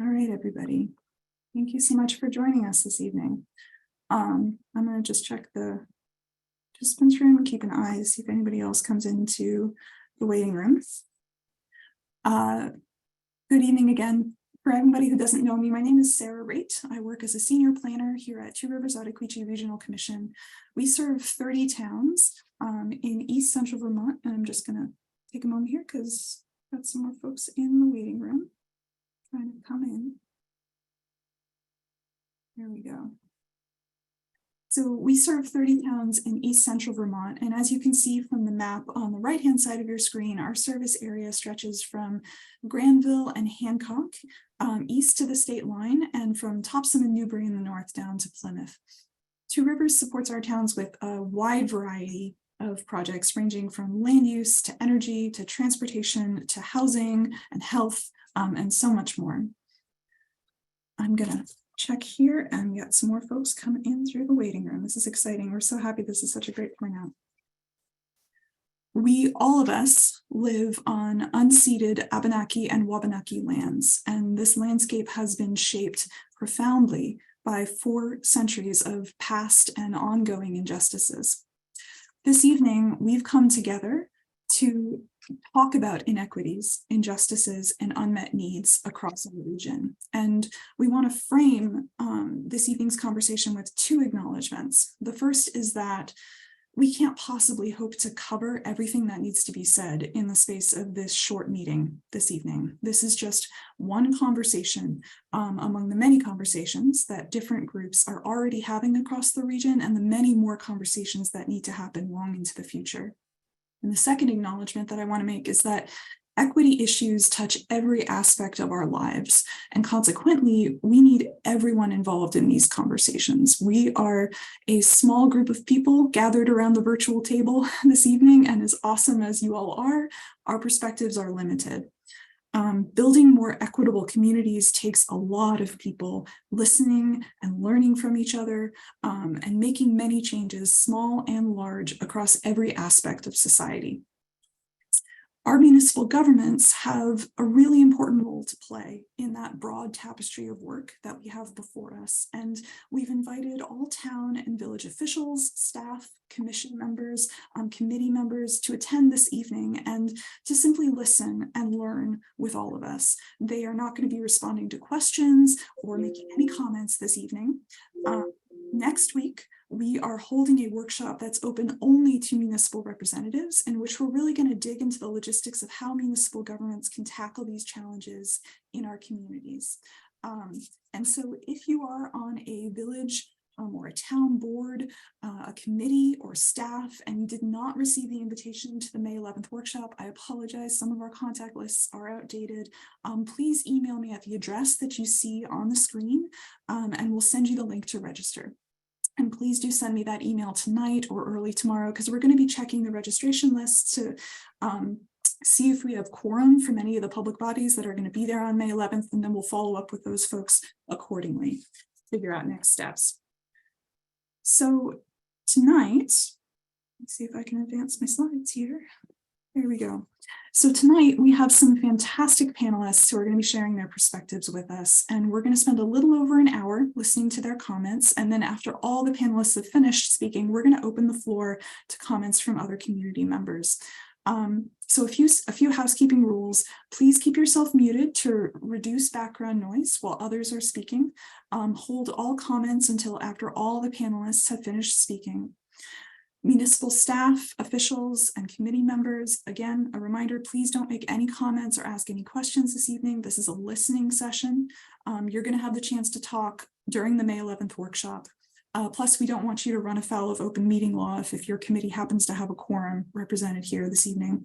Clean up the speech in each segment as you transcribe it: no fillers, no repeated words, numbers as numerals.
All right, everybody. Thank you so much for joining us this evening. I'm going to just check the participants room and keep an eye to see if anybody else comes into the waiting room. Good evening again. For everybody who doesn't know me, my name is Sarah Raitt. I work as a senior planner here at Two Rivers Ottaquechee Regional Commission. We serve 30 towns in East Central Vermont, and I'm just going to take a moment here because I've got some more folks in the waiting room trying to come in. There we go. So we serve 30 towns in East Central Vermont, and as you can see from the map on the right-hand side of your screen, our service area stretches from Granville and Hancock east to the state line, and from Topsom and Newbury in the north down to Plymouth. Two Rivers supports our towns with a wide variety of projects ranging from land use to energy to transportation to housing and health and so much more. I'm gonna check here and we got some more folks coming in through the waiting room. This is exciting. We're so happy this is such a great turnout. All of us live on unceded Abenaki and Wabanaki lands, and this landscape has been shaped profoundly by 4 centuries of past and ongoing injustices. This evening, we've come together to talk about inequities, injustices, and unmet needs across our region. And we want to frame this evening's conversation with 2 acknowledgements. The first is that we can't possibly hope to cover everything that needs to be said in the space of this short meeting this evening. This is just one conversation among the many conversations that different groups are already having across the region, and the many more conversations that need to happen long into the future. And the second acknowledgement that I want to make is that equity issues touch every aspect of our lives, and consequently, we need everyone involved in these conversations. We are a small group of people gathered around the virtual table this evening, and as awesome as you all are, our perspectives are limited. Building more equitable communities takes a lot of people listening and learning from each other and making many changes, small and large, across every aspect of society. Our municipal governments have a really important role to play in that broad tapestry of work that we have before us. And we've invited all town and village officials, staff, commission members, committee members to attend this evening and to simply listen and learn with all of us. They are not going to be responding to questions or making any comments this evening. Next week, we are holding a workshop that's open only to municipal representatives, in which we're really going to dig into the logistics of how municipal governments can tackle these challenges in our communities. And so if you are on a village or a town board, a committee or staff, and you did not receive the invitation to the May 11th workshop, I apologize. Some of our contact lists are outdated. Please email me at the address that you see on the screen, and we'll send you the link to register. And please do send me that email tonight or early tomorrow, because we're going to be checking the registration lists to see if we have quorum from any of the public bodies that are going to be there on May 11th, and then we'll follow up with those folks accordingly, figure out next steps. So tonight, let's see if I can advance my slides here. There we go. So tonight we have some fantastic panelists who are going to be sharing their perspectives with us, and we're going to spend a little over an hour listening to their comments, and then after all the panelists have finished speaking, we're going to open the floor to comments from other community members. So a few housekeeping rules. Please keep yourself muted to reduce background noise while others are speaking. Hold all comments until after all the panelists have finished speaking. Municipal staff, officials, and committee members, again, a reminder, please don't make any comments or ask any questions this evening. This is a listening session. You're going to have the chance to talk during the May 11th workshop. Plus, we don't want you to run afoul of open meeting law if your committee happens to have a quorum represented here this evening.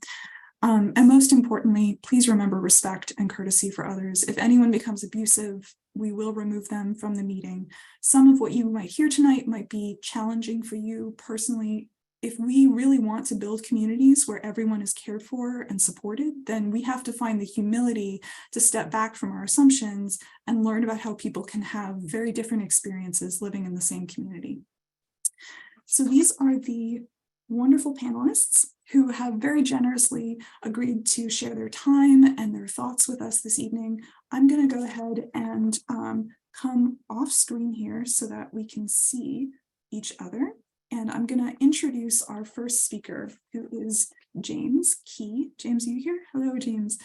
And most importantly, please remember respect and courtesy for others. If anyone becomes abusive, we will remove them from the meeting. Some of what you might hear tonight might be challenging for you personally. If we really want to build communities where everyone is cared for and supported, then we have to find the humility to step back from our assumptions and learn about how people can have very different experiences living in the same community. So these are the wonderful panelists who have very generously agreed to share their time and their thoughts with us this evening. I'm going to go ahead and come off screen here so that we can see each other. And I'm going to introduce our first speaker, who is James Key. James, are you here? Hello, James.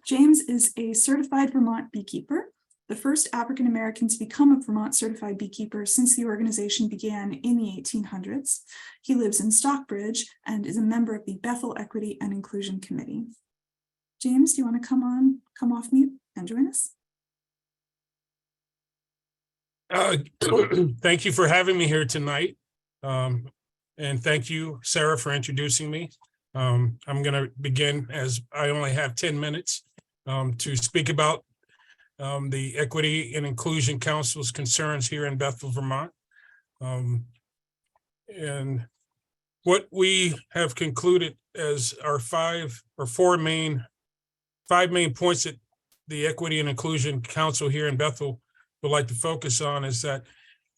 James is a certified Vermont beekeeper, the first African-American to become a Vermont certified beekeeper since the organization began in the 1800s. He lives in Stockbridge and is a member of the Bethel Equity and Inclusion Committee. James, do you want to come off mute and join us? Thank you for having me here tonight. And thank you, Sarah, for introducing me. I'm going to begin, as I only have 10 minutes to speak about the Equity and Inclusion Council's concerns here in Bethel, Vermont. And what we have concluded as our five main points that the Equity and Inclusion Council here in Bethel would like to focus on is that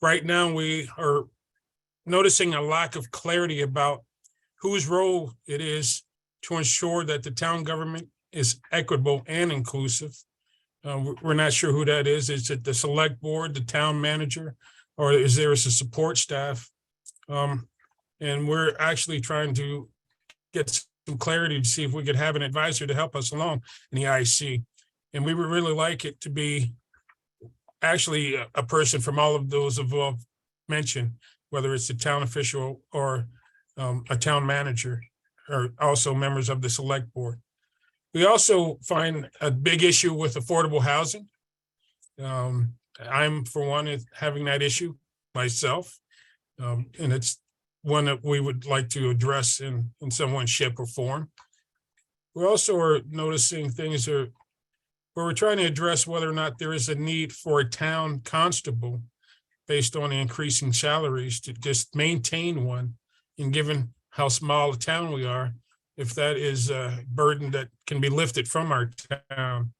right now we are noticing a lack of clarity about whose role it is to ensure that the town government is equitable and inclusive. We're not sure who that is. Is it the select board, the town manager, or is there a support staff? And we're actually trying to get some clarity to see if we could have an advisor to help us along in the IC. And we would really like it to be actually a person from all of those above mentioned, whether it's a town official or a town manager, or also members of the select board. We also find a big issue with affordable housing. I'm, for one, having that issue myself, and it's one that we would like to address in some way, shape, or form. We also are noticing things where we're trying to address whether or not there is a need for a town constable based on the increasing salaries to just maintain one, and given how small a town we are, if that is a burden that can be lifted from our town.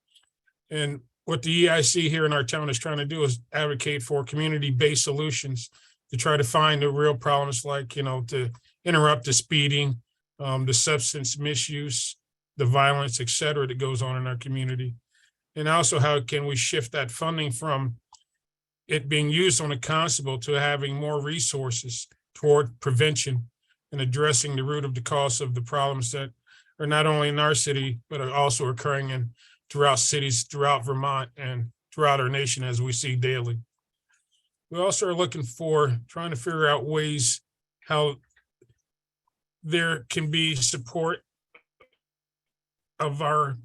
And what the EIC here in our town is trying to do is advocate for community-based solutions to try to find the real problems, like, to interrupt the speeding, the substance misuse, the violence, et cetera, that goes on in our community. And also, how can we shift that funding from it being used on a constable to having more resources toward prevention and addressing the root of the cause of the problems that are not only in our city, but are also occurring throughout cities, throughout Vermont, and throughout our nation, as we see daily. We also are trying to figure out ways how there can be support of our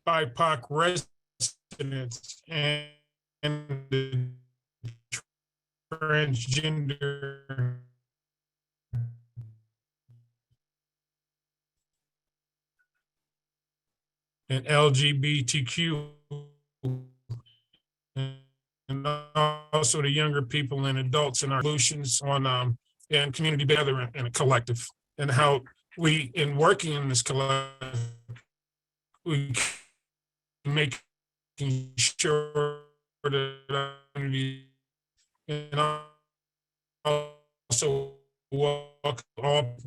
BIPOC residents and the transgender and LGBTQ, and also the younger people and adults in our solutions on and community together in a collective, and how we, in working in this collective, we making sure that and also walk all.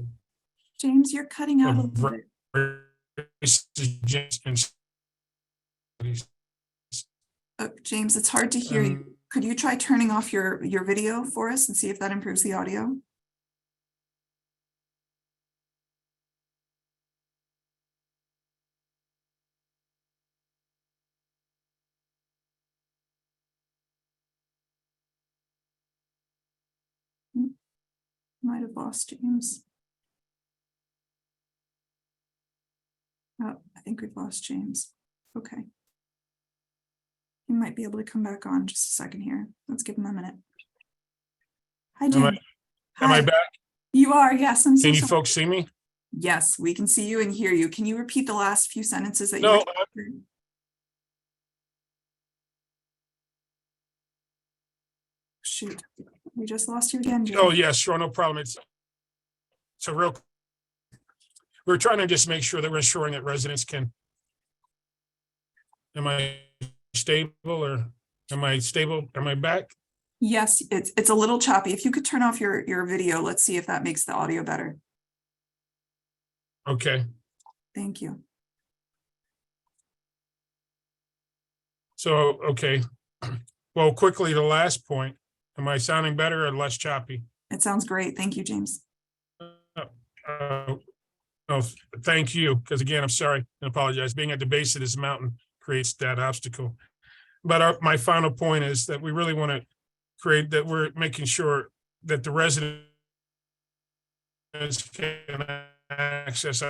James, you're cutting out a little bit. Oh, James, it's hard to hear you. Could you try turning off your video for us and see if that improves the audio? Might have lost James. Oh, I think we've lost James. Okay. He might be able to come back on just a second here. Let's give him a minute. Hi, James. Am I back? You are, yes. I'm so Can you sorry. folks see me? Yes, we can see you and hear you. Can you repeat the last few sentences that No, you Shoot, we just lost you again, James. Oh, yeah, sure, no problem. We're trying to just make sure that we're ensuring that residents can. Am I stable or am I stable? Am I back? Yes, it's a little choppy. If you could turn off your video, let's see if that makes the audio better. Okay. Thank you. So, okay. Well, quickly, the last point. Am I sounding better or less choppy? It sounds great. Thank you, James. Uh, oh, thank you. Because again, I'm sorry and apologize. Being at the base of this mountain creates that obstacle. But my final point is that we really want to create that we're making sure that the residents can access,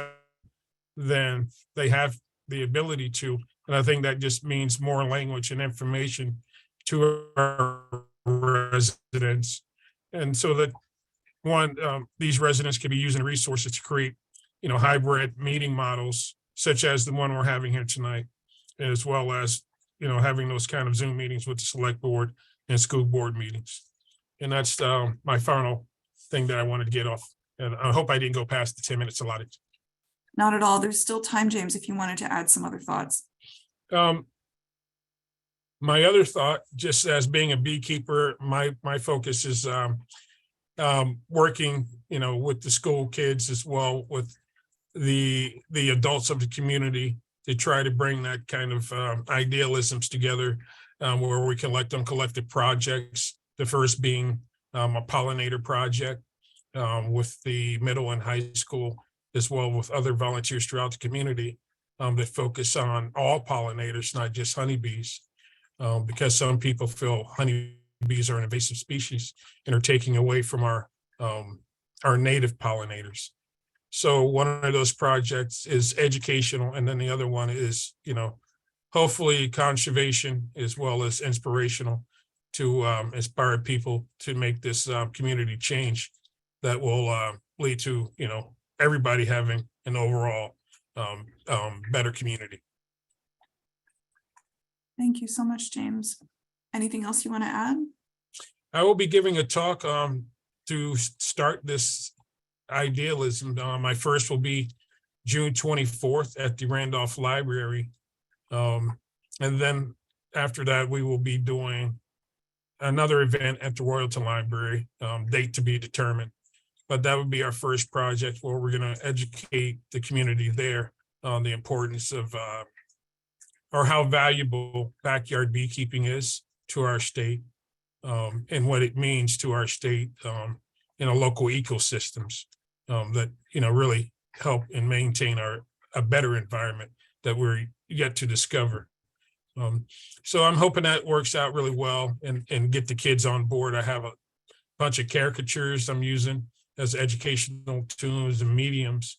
then they have the ability to. And I think that just means more language and information to our residents. And so that these residents can be using resources to create, hybrid meeting models, such as the one we're having here tonight, as well as, having those kind of Zoom meetings with the select board and school board meetings. And that's my final thing that I wanted to get off. And I hope I didn't go past the 10 minutes allotted. Not at all. There's still time, James, if you wanted to add some other thoughts. My other thought, just as being a beekeeper, my focus is working, with the school kids as well with the adults of the community to try to bring that kind of idealisms together, where we can let them collective projects. The first being a pollinator project with the middle and high school, as well with other volunteers throughout the community that focus on all pollinators, not just honeybees, because some people feel honeybees are an invasive species and are taking away from our native pollinators. So one of those projects is educational, and then the other one is, hopefully conservation as well as inspirational to inspire people to make this community change that will lead to, everybody having an overall better community. Thank you so much, James. Anything else you want to add? I will be giving a talk to start this idealism. My first will be June 24th at the Randolph Library. And then after that, we will be doing another event at the Royalton Library, date to be determined. But that would be our first project where we're going to educate the community there on the importance of or how valuable backyard beekeeping is to our state, and what it means to our state in a local ecosystems that really help and maintain a better environment that we're yet to discover. So I'm hoping that works out really well and get the kids on board. I have a bunch of caricatures I'm using as educational tools and mediums,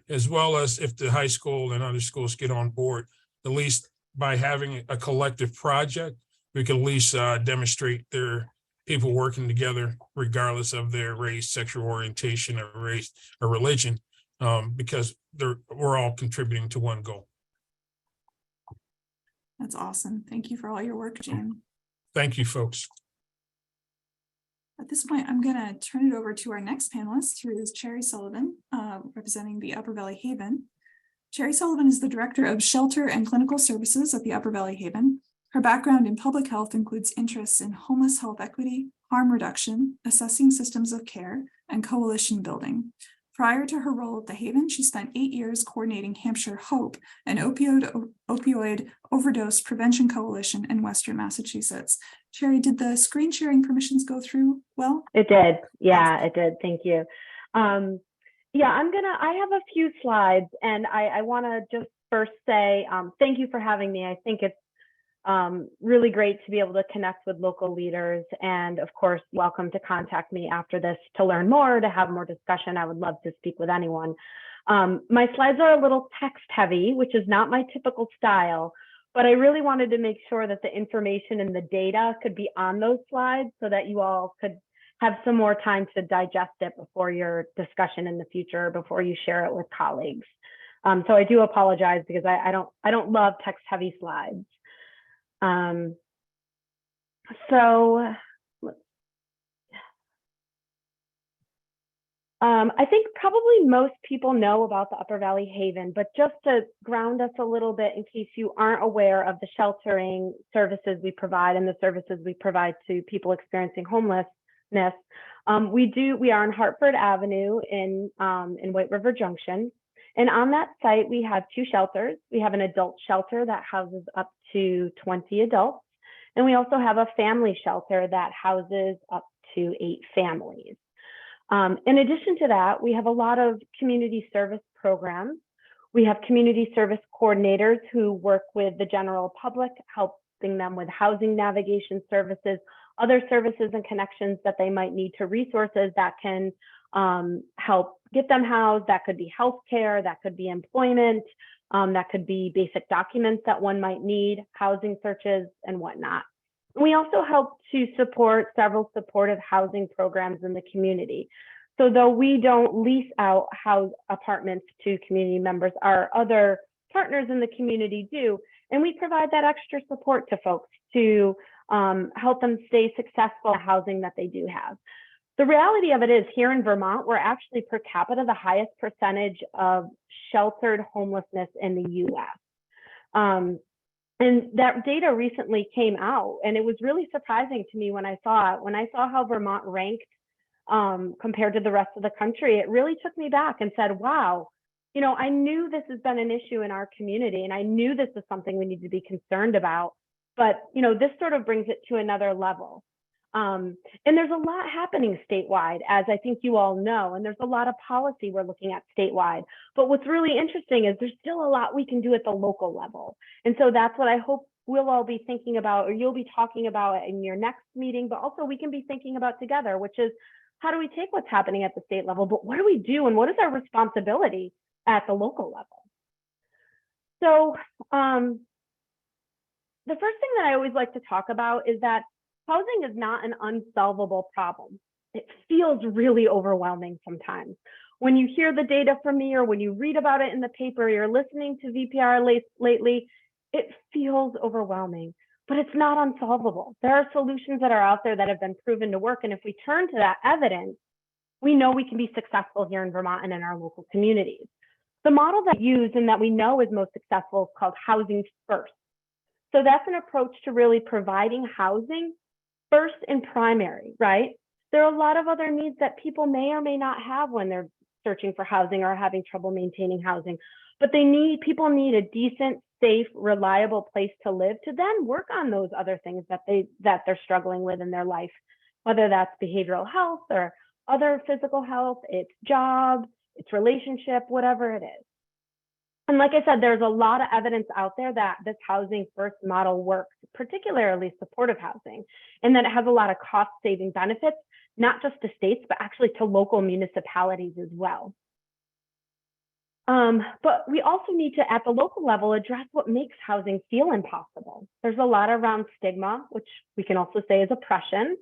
as well as if the high school and other schools get on board, at least by having a collective project, we can at least demonstrate their people working together, regardless of their race, sexual orientation, or race or religion, because we're all contributing to one goal. That's awesome. Thank you for all your work, James. Thank you, folks. At this point, I'm going to turn it over to our next panelist, who is Cherry Sullivan, representing the Upper Valley Haven. Cherry Sullivan is the Director of Shelter and Clinical Services at the Upper Valley Haven. Her background in public health includes interests in homeless health equity, harm reduction, assessing systems of care, and coalition building. Prior to her role at the Haven, she spent 8 years coordinating Hampshire HOPE, an opioid overdose prevention coalition in Western Massachusetts. Cherry, did the screen sharing permissions go through well? It did. Yeah, it did. Thank you. Yeah, I have a few slides, and I want to just first say thank you for having me. I think it's really great to be able to connect with local leaders, and of course, welcome to contact me after this to learn more, to have more discussion. I would love to speak with anyone. My slides are a little text heavy, which is not my typical style, but I really wanted to make sure that the information and the data could be on those slides so that you all could have some more time to digest it before your discussion in the future, before you share it with colleagues. So I do apologize because I don't love text heavy slides. I think probably most people know about the Upper Valley Haven, but just to ground us a little bit in case you aren't aware of the sheltering services we provide and the services we provide to people experiencing homelessness, we are on Hartford Avenue in White River Junction, And on that site, we have 2 shelters. We have an adult shelter that houses up to 20 adults. And we also have a family shelter that houses up to 8 families. In addition to that, we have a lot of community service programs. We have community service coordinators who work with the general public, helping them with housing navigation services, other services and connections that they might need to resources that can help get them housed. That could be healthcare, that could be employment, that could be basic documents that one might need, housing searches and whatnot. We also help to support several supportive housing programs in the community. So though we don't lease out house apartments to community members, our other partners in the community do, and we provide that extra support to folks to help them stay successful in the housing that they do have. The reality of it is, here in Vermont, we're actually per capita the highest percentage of sheltered homelessness in the US. And that data recently came out, and it was really surprising to me when I saw it. When I saw how Vermont ranked compared to the rest of the country, it really took me back and said, wow, you know, I knew this has been an issue in our community, and I knew this is something we need to be concerned about. But, you know, this sort of brings it to another level. And there's a lot happening statewide, as I think you all know, and there's a lot of policy we're looking at statewide. But what's really interesting is there's still a lot we can do at the local level. And so that's what I hope we'll all be thinking about, or you'll be talking about in your next meeting, but also we can be thinking about together, which is, how do we take what's happening at the state level, but what do we do and what is our responsibility at the local level? So the first thing that I always like to talk about is that housing is not an unsolvable problem. It feels really overwhelming sometimes. When you hear the data from me, or when you read about it in the paper, you're listening to VPR lately, it feels overwhelming, but it's not unsolvable. There are solutions that are out there that have been proven to work. And if we turn to that evidence, we know we can be successful here in Vermont and in our local communities. The model that we use and that we know is most successful is called housing first. So that's an approach to really providing housing first and primary, right? There are a lot of other needs that people may or may not have when they're searching for housing or having trouble maintaining housing, but people need a decent, safe, reliable place to live to then work on those other things that they're struggling with in their life, whether that's behavioral health or other physical health, it's job, it's relationship, whatever it is. And like I said, there's a lot of evidence out there that this housing first model works, particularly supportive housing, and that it has a lot of cost saving benefits, not just to states, but actually to local municipalities as well. But we also need to, at the local level, address what makes housing feel impossible. There's a lot around stigma, which we can also say is oppression.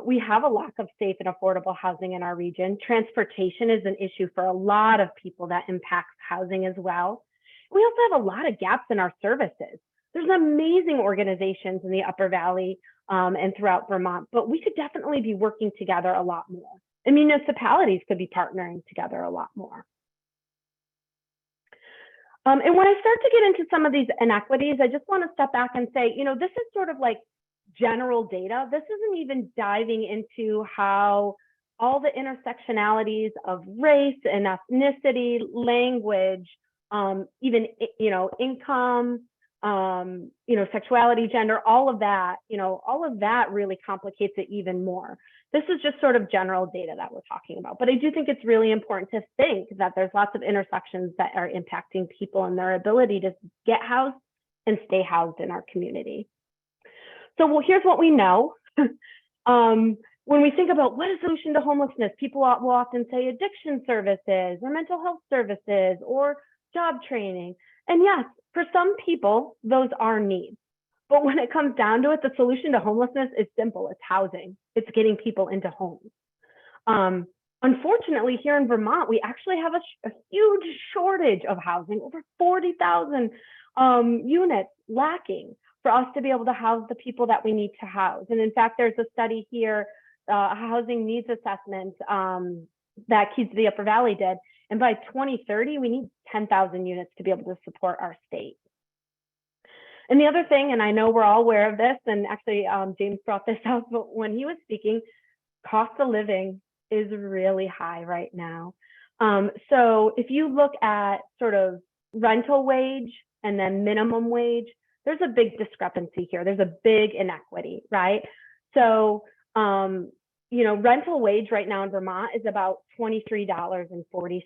We have a lack of safe and affordable housing in our region. Transportation is an issue for a lot of people that impacts housing as well. We also have a lot of gaps in our services. There's amazing organizations in the Upper Valley and throughout Vermont, but we could definitely be working together a lot more. And municipalities could be partnering together a lot more. And when I start to get into some of these inequities, I just want to step back and say, you know, this is sort of like general data. This isn't even diving into how all the intersectionalities of race and ethnicity, language, even, you know, income, you know, sexuality, gender, all of that really complicates it even more. This is just sort of general data that we're talking about. But I do think it's really important to think that there's lots of intersections that are impacting people and their ability to get housed and stay housed in our community. So, well, here's what we know. When we think about what is the solution to homelessness, people will often say addiction services or mental health services or job training. And yes, for some people, those are needs. But when it comes down to it, the solution to homelessness is simple. It's housing. It's getting people into homes. Unfortunately, here in Vermont, we actually have a huge shortage of housing, over 40,000 units lacking for us to be able to house the people that we need to house. And in fact, there's a study here, a housing needs assessment that Keys of the Upper Valley did. And by 2030, we need 10,000 units to be able to support our state. And the other thing, and I know we're all aware of this, and actually James brought this up when he was speaking, cost of living is really high right now. So if you look at sort of rental wage and then minimum wage, there's a big discrepancy here. There's a big inequity, right? So, rental wage right now in Vermont is about $23.40.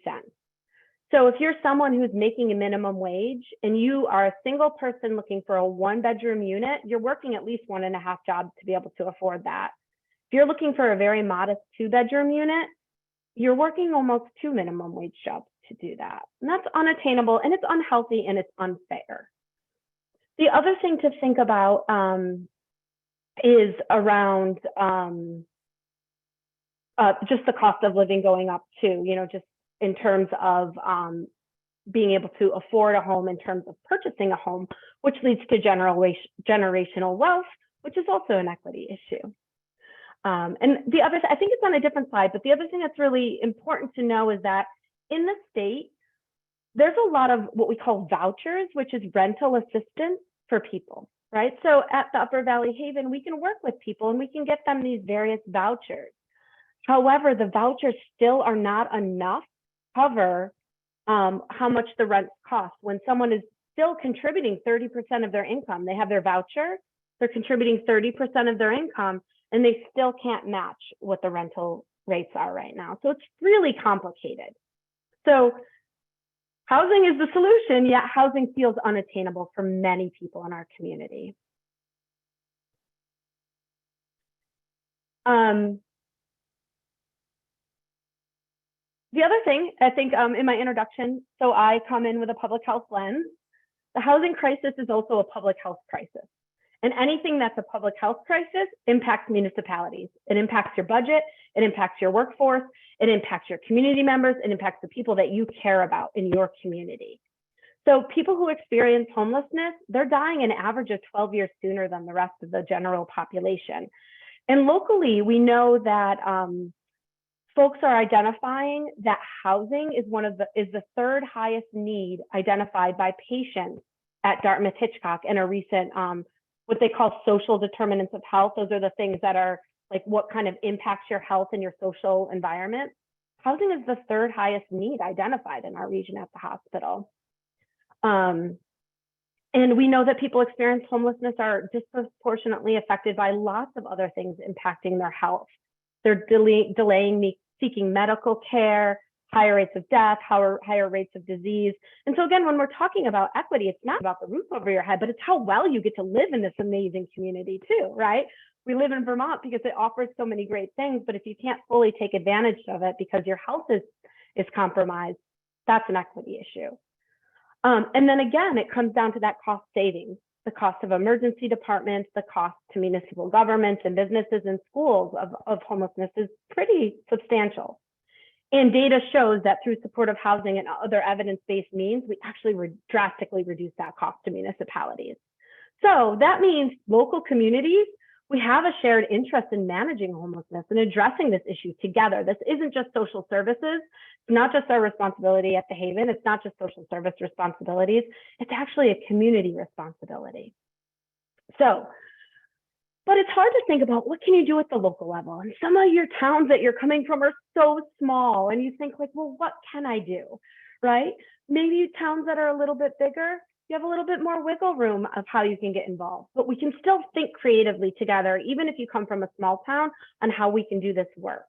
So if you're someone who's making a minimum wage and you are a single person looking for a 1-bedroom unit, you're working at least 1.5 jobs to be able to afford that. If you're looking for a very modest 2-bedroom unit, you're working almost 2 minimum wage jobs to do that. And that's unattainable, and it's unhealthy, and it's unfair. The other thing to think about is around just the cost of living going up too, just in terms of being able to afford a home, in terms of purchasing a home, which leads to generational wealth, which is also an equity issue. And the other, I think it's on a different slide, but the other thing that's really important to know is that in the state, there's a lot of what we call vouchers, which is rental assistance for people, right? So at the Upper Valley Haven, we can work with people and we can get them these various vouchers. However, the vouchers still are not enough to cover how much the rent costs. When someone is still contributing 30% of their income, they have their voucher, they're contributing 30% of their income, and they still can't match what the rental rates are right now. So it's really complicated. So housing is the solution, yet housing feels unattainable for many people in our community. The other thing, I think in my introduction, so I come in with a public health lens. The housing crisis is also a public health crisis. And anything that's a public health crisis impacts municipalities. It impacts your budget, it impacts your workforce, it impacts your community members, it impacts the people that you care about in your community. So people who experience homelessness, they're dying an average of 12 years sooner than the rest of the general population. And locally, we know that folks are identifying that housing is the third highest need identified by patients at Dartmouth-Hitchcock in a recent what they call social determinants of health. Those are the things that are like what kind of impacts your health and your social environment. Housing is the third highest need identified in our region at the hospital. And we know that people experience homelessness are disproportionately affected by lots of other things impacting their health. They're delaying seeking medical care, higher rates of death, higher rates of disease. And so again, when we're talking about equity, it's not about the roof over your head, but it's how well you get to live in this amazing community too, right? We live in Vermont because it offers so many great things, but if you can't fully take advantage of it because your health is compromised, that's an equity issue. And then again, it comes down to that cost savings, the cost of emergency departments, the cost to municipal governments and businesses and schools of homelessness is pretty substantial. And data shows that through supportive housing and other evidence-based means, we actually drastically reduce that cost to municipalities. So that means local communities, we have a shared interest in managing homelessness and addressing this issue together. This isn't just social services. It's not just our responsibility at the Haven. It's not just social service responsibilities. It's actually a community responsibility. So, but it's hard to think about what can you do at the local level? And some of your towns that you're coming from are so small and you think like, well, what can I do, right? Maybe towns that are a little bit bigger, you have a little bit more wiggle room of how you can get involved, but we can still think creatively together, even if you come from a small town, on how we can do this work.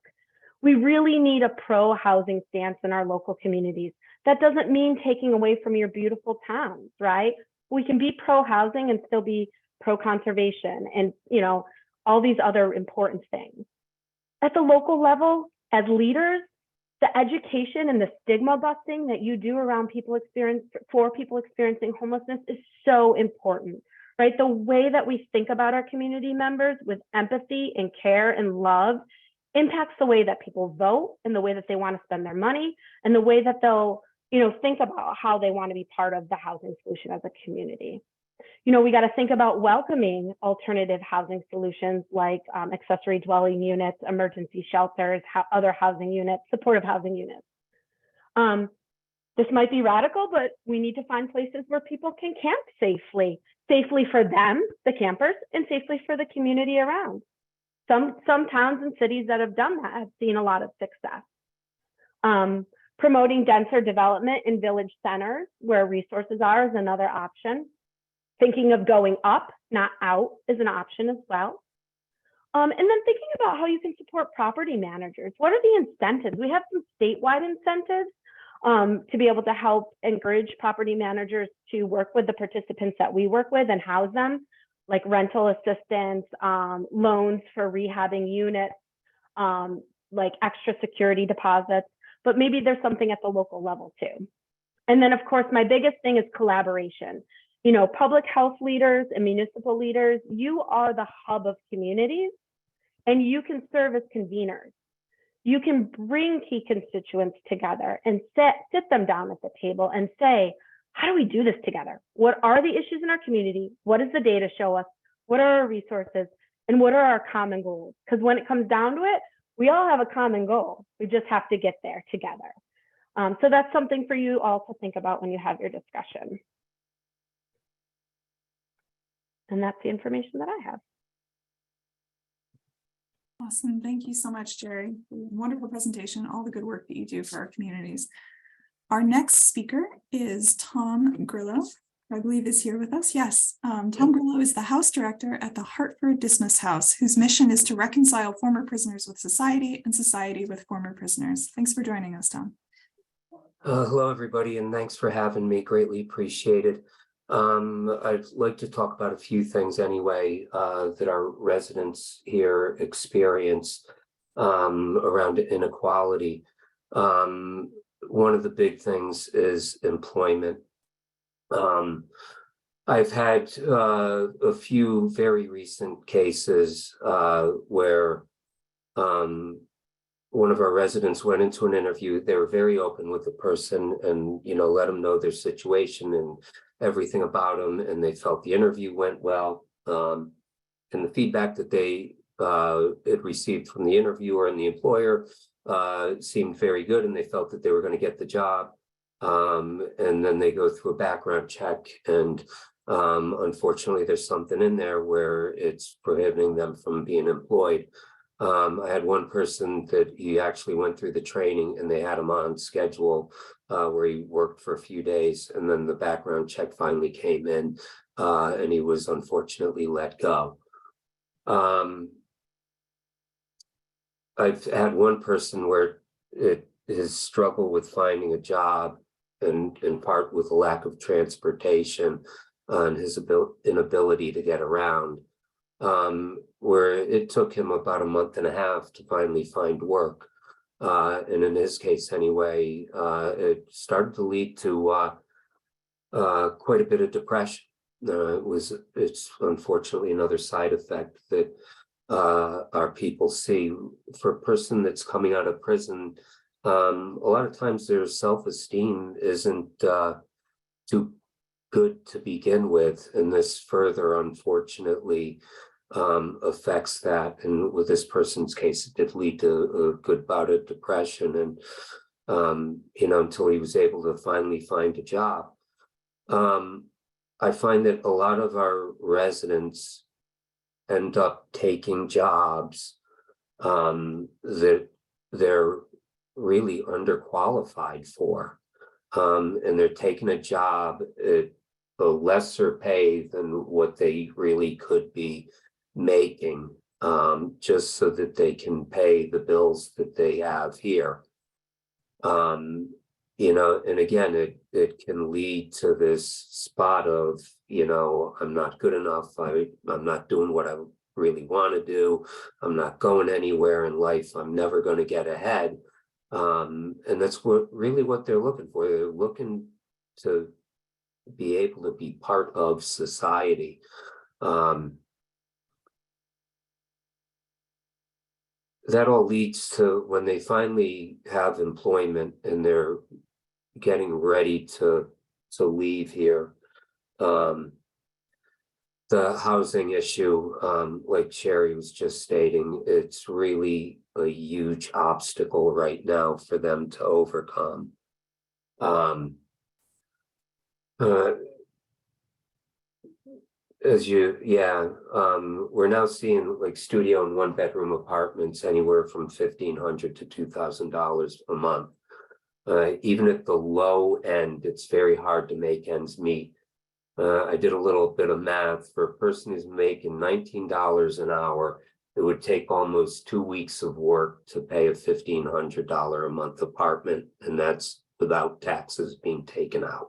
We really need a pro-housing stance in our local communities. That doesn't mean taking away from your beautiful towns, right? We can be pro-housing and still be pro-conservation and, all these other important things. At the local level, as leaders, the education and the stigma busting that you do around people experiencing homelessness is so important, right? The way that we think about our community members with empathy and care and love impacts the way that people vote and the way that they want to spend their money and the way that they'll, think about how they want to be part of the housing solution as a community. We got to think about welcoming alternative housing solutions like accessory dwelling units, emergency shelters, other housing units, supportive housing units. This might be radical, but we need to find places where people can camp safely for them, the campers, and safely for the community around. Some towns and cities that have done that have seen a lot of success. Promoting denser development in village centers where resources are is another option. Thinking of going up, not out, is an option as well. And then thinking about how you can support property managers. What are the incentives? We have some statewide incentives to be able to help encourage property managers to work with the participants that we work with and house them, like rental assistance, loans for rehabbing units, like extra security deposits, but maybe there's something at the local level too. And then of course, my biggest thing is collaboration. You know, public health leaders and municipal leaders, you are the hub of communities and you can serve as conveners. You can bring key constituents together and sit them down at the table and say, how do we do this together? What are the issues in our community? What does the data show us? What are our resources? And what are our common goals? Because when it comes down to it, we all have a common goal. We just have to get there together. So that's something for you all to think about when you have your discussion. And that's the information that I have. Awesome. Thank you so much, Jerry. Wonderful presentation, all the good work that you do for our communities. Our next speaker is Tom Grillo, I believe is here with us. Yes, Tom Grillo is the House Director at the Hartford Dismiss House, whose mission is to reconcile former prisoners with society and society with former prisoners. Thanks for joining us, Tom. Hello, everybody, and thanks for having me. Greatly appreciated. I'd like to talk about a few things anyway that our residents here experience around inequality. One of the big things is employment. I've had a few very recent cases where one of our residents went into an interview. They were very open with the person and, you know, let them know their situation and everything about them. And they felt the interview went well. And the feedback that they had received from the interviewer and the employer seemed very good. And they felt that they were going to get the job. And then they go through a background check. And unfortunately, there's something in there where it's prohibiting them from being employed. I had one person that he actually went through the training and they had him on schedule where he worked for a few days, and then the background check finally came in and he was unfortunately let go. I've had one person where his struggle with finding a job, and in part with a lack of transportation and his inability to get around, where it took him about a month and a half to finally find work. And in his case anyway, it started to lead to quite a bit of depression. It's unfortunately another side effect that our people see. For a person that's coming out of prison, a lot of times their self-esteem isn't too good to begin with, and this further unfortunately affects that. And with this person's case, it did lead to a good bout of depression, and you know, until he was able to finally find a job. I find that a lot of our residents end up taking jobs that they're really underqualified for, and they're taking a job at a lesser pay than what they really could be making, just so that they can pay the bills that they have here. You know, and again, it can lead to this spot of, you know, I'm not good enough. I'm not doing what I really want to do. I'm not going anywhere in life. I'm never going to get ahead. And that's really what they're looking for. They're looking to be able to be part of society. That all leads to, when they finally have employment and they're getting ready to leave here, the housing issue, like Sherry was just stating, it's really a huge obstacle right now for them to overcome. We're now seeing like studio and 1-bedroom apartments anywhere from $1,500 to $2,000 a month. Even at the low end, it's very hard to make ends meet. I did a little bit of math. For a person who's making $19 an hour, it would take almost 2 weeks of work to pay a $1,500 a month apartment, and that's without taxes being taken out.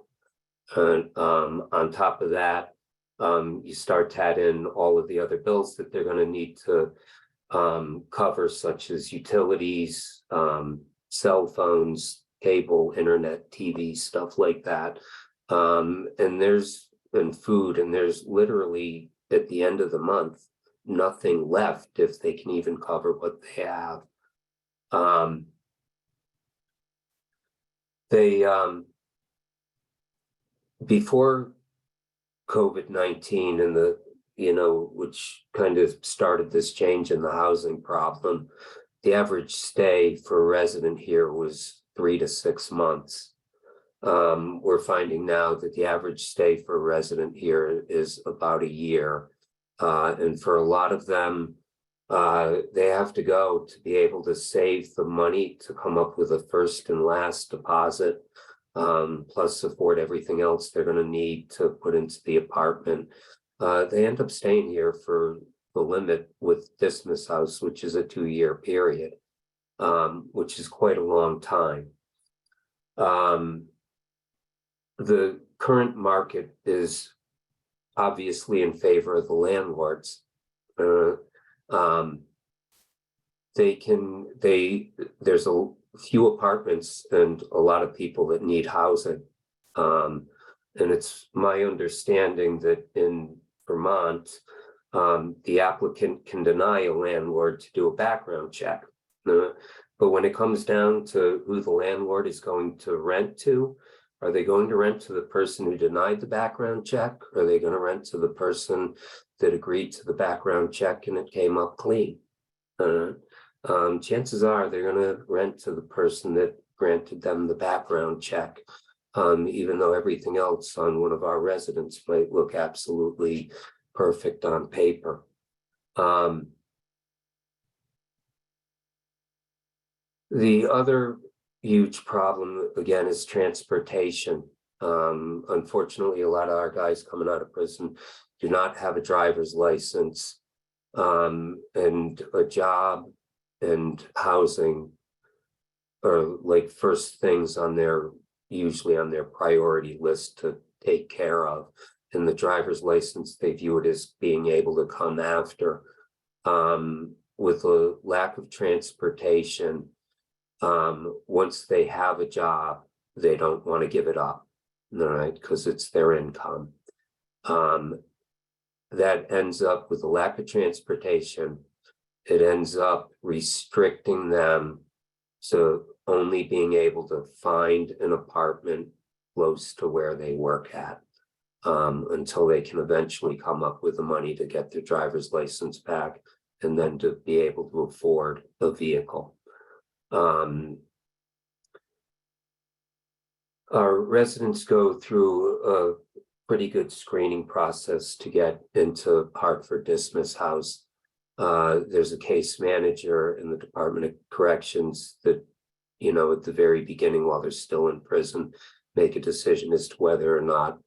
And on top of that, you start to add in all of the other bills that they're going to need to cover, such as utilities, cell phones, cable, internet, TV, stuff like that. And food, and there's literally at the end of the month nothing left if they can even cover what they have. Before COVID-19 and which kind of started this change in the housing problem, the average stay for a resident here was 3 to 6 months. We're finding now that the average stay for a resident here is about a year. And for a lot of them, they have to go to be able to save the money to come up with a first and last deposit, plus afford everything else they're going to need to put into the apartment. They end up staying here for the limit with Dismiss House, which is a 2-year period, which is quite a long time. The current market is obviously in favor of the landlords. There's a few apartments and a lot of people that need housing. And it's my understanding that in Vermont, the applicant can deny a landlord to do a background check. But when it comes down to who the landlord is going to rent to, are they going to rent to the person who denied the background check? Or are they going to rent to the person that agreed to the background check and it came up clean? Chances are they're going to rent to the person that granted them the background check, even though everything else on one of our residents might look absolutely perfect on paper. The other huge problem, again, is transportation. Unfortunately, a lot of our guys coming out of prison do not have a driver's license, and a job and housing are like first things on usually on their priority list to take care of. And the driver's license, they view it as being able to come after. With a lack of transportation, once they have a job, they don't want to give it up, all right, because it's their income. That ends up with a lack of transportation. It ends up restricting them to only being able to find an apartment close to where they work at, until they can eventually come up with the money to get their driver's license back and then to be able to afford a vehicle. Our residents go through a pretty good screening process to get into Hartford Dismiss House. There's a case manager in the Department of Corrections that, at the very beginning, while they're still in prison, make a decision as to whether or not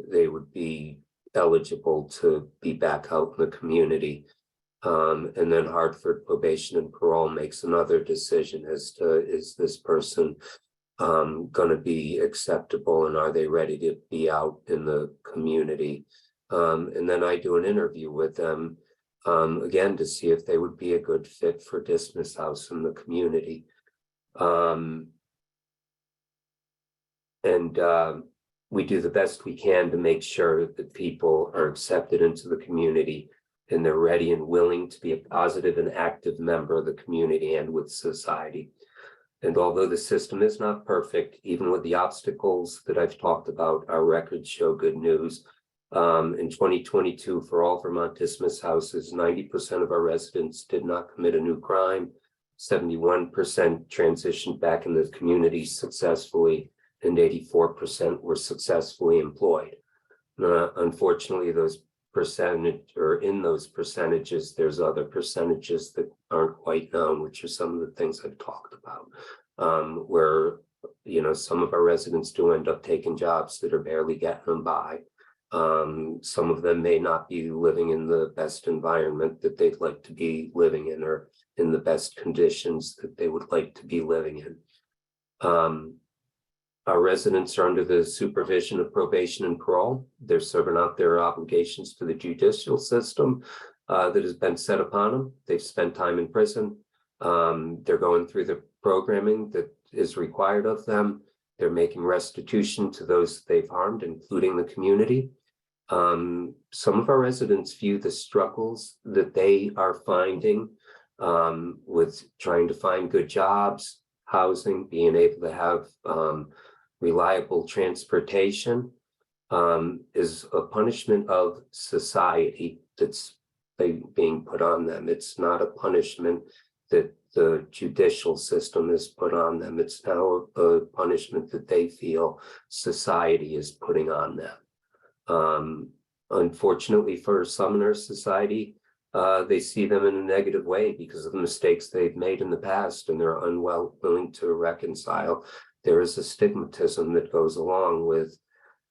they would be eligible to be back out in the community. And then Hartford Probation and Parole makes another decision as to, is this person going to be acceptable and are they ready to be out in the community? And then I do an interview with them, again, to see if they would be a good fit for Dismiss House in the community. We do the best we can to make sure that people are accepted into the community and they're ready and willing to be a positive and active member of the community and with society. And although the system is not perfect, even with the obstacles that I've talked about, our records show good news. In 2022, for all Vermont Dismiss Houses, 90% of our residents did not commit a new crime. 71% transitioned back in the community successfully, and 84% were successfully employed. Unfortunately, in those percentages, there's other percentages that aren't quite known, which are some of the things I've talked about. where, some of our residents do end up taking jobs that are barely getting them by. Some of them may not be living in the best environment that they'd like to be living in, or in the best conditions that they would like to be living in. Our residents are under the supervision of probation and parole. They're serving out their obligations to the judicial system that has been set upon them. They've spent time in prison. They're going through the programming that is required of them. They're making restitution to those they've harmed, including the community. Some of our residents view the struggles that they are finding with trying to find good jobs, housing, being able to have reliable transportation is a punishment of society that's being put on them. It's not a punishment that the judicial system is put on them. It's now a punishment that they feel society is putting on them. Unfortunately for some in our society, they see them in a negative way because of the mistakes they've made in the past, and they're unwilling to reconcile. There is a stigmatism that goes along with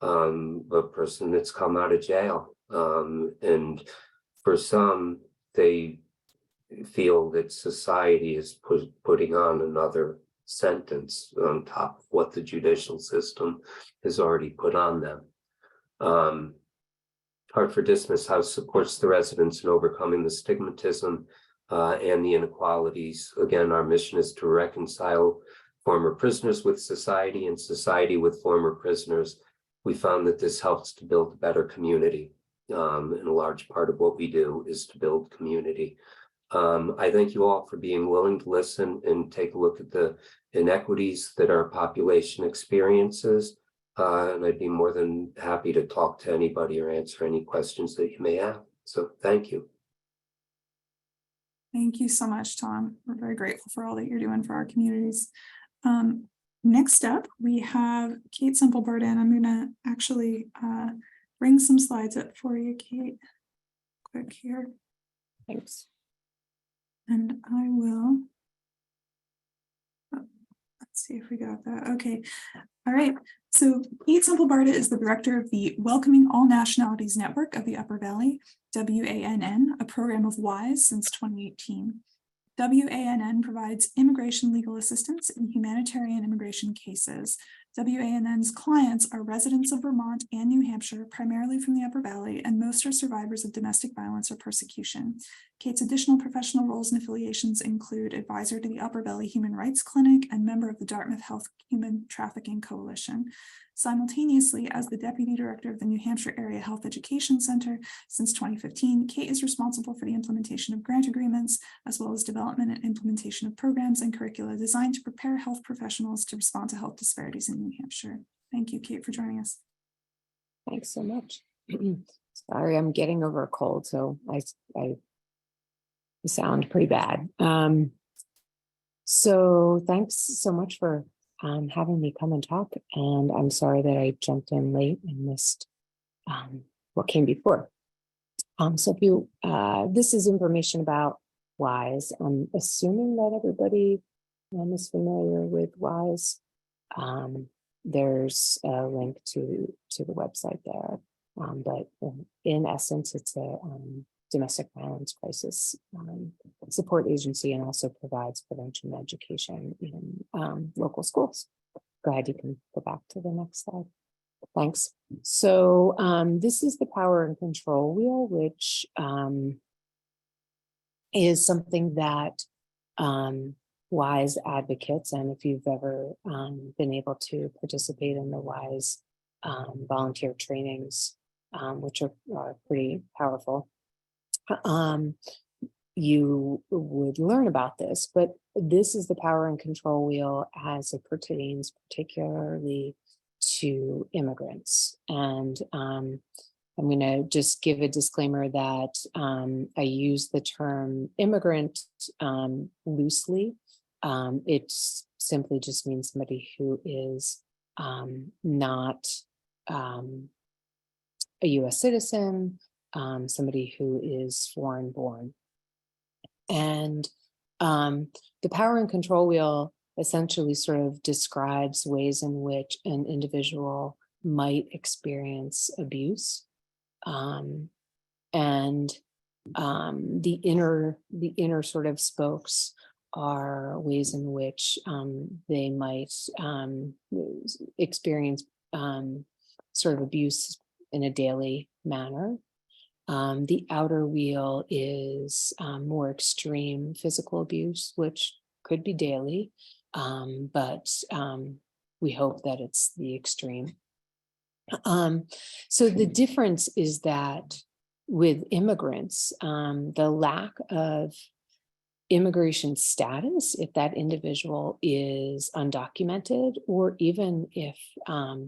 a person that's come out of jail. And for some, they feel that society is putting on another sentence on top of what the judicial system has already put on them. Hartford Dismiss House supports the residents in overcoming the stigmatism and the inequalities. Again, our mission is to reconcile former prisoners with society and society with former prisoners. We found that this helps to build a better community. And a large part of what we do is to build community. I thank you all for being willing to listen and take a look at the inequities that our population experiences. And I'd be more than happy to talk to anybody or answer any questions that you may have. So thank you. Thank you so much, Tom. We're very grateful for all that you're doing for our communities. Next up, we have Kate Semple-Burden. I'm going to actually bring some slides up for you, Kate. Quick here. Thanks. And I will. Let's see if we got that. Okay. All right. So Kate Semple-Burden is the director of the Welcoming All Nationalities Network of the Upper Valley, WANN, a program of WISE since 2018. WANN provides immigration legal assistance in humanitarian immigration cases. WANN's clients are residents of Vermont and New Hampshire, primarily from the Upper Valley, and most are survivors of domestic violence or persecution. Kate's additional professional roles and affiliations include advisor to the Upper Valley Human Rights Clinic and member of the Dartmouth Health Human Trafficking Coalition. Simultaneously, as the Deputy Director of the New Hampshire Area Health Education Center since 2015, Kate is responsible for the implementation of grant agreements, as well as development and implementation of programs and curricula designed to prepare health professionals to respond to health disparities in New Hampshire. Thank you, Kate, for joining us. Thanks so much. Sorry, I'm getting over a cold, so I sound pretty bad. So thanks so much for having me come and talk. And I'm sorry that I jumped in late and missed what came before. So if you, this is information about WISE. I'm assuming that everybody is familiar with WISE. There's a link to the website there. But in essence, it's a domestic violence crisis support agency, and also provides prevention education in local schools. Go ahead, you can go back to the next slide. Thanks. So this is the power and control wheel, which is something that WISE advocates, and if you've ever been able to participate in the WISE volunteer trainings, which are pretty powerful, you would learn about this. But this is the power and control wheel as it pertains particularly to immigrants. And I'm going to just give a disclaimer that I use the term immigrant loosely. It simply just means somebody who is not a US citizen, somebody who is foreign born. And the power and control wheel essentially sort of describes ways in which an individual might experience abuse. And the inner sort of spokes are ways in which they might experience sort of abuse in a daily manner. The outer wheel is more extreme physical abuse, which could be daily, but we hope that it's the extreme. So the difference is that with immigrants, the lack of immigration status, if that individual is undocumented, or even if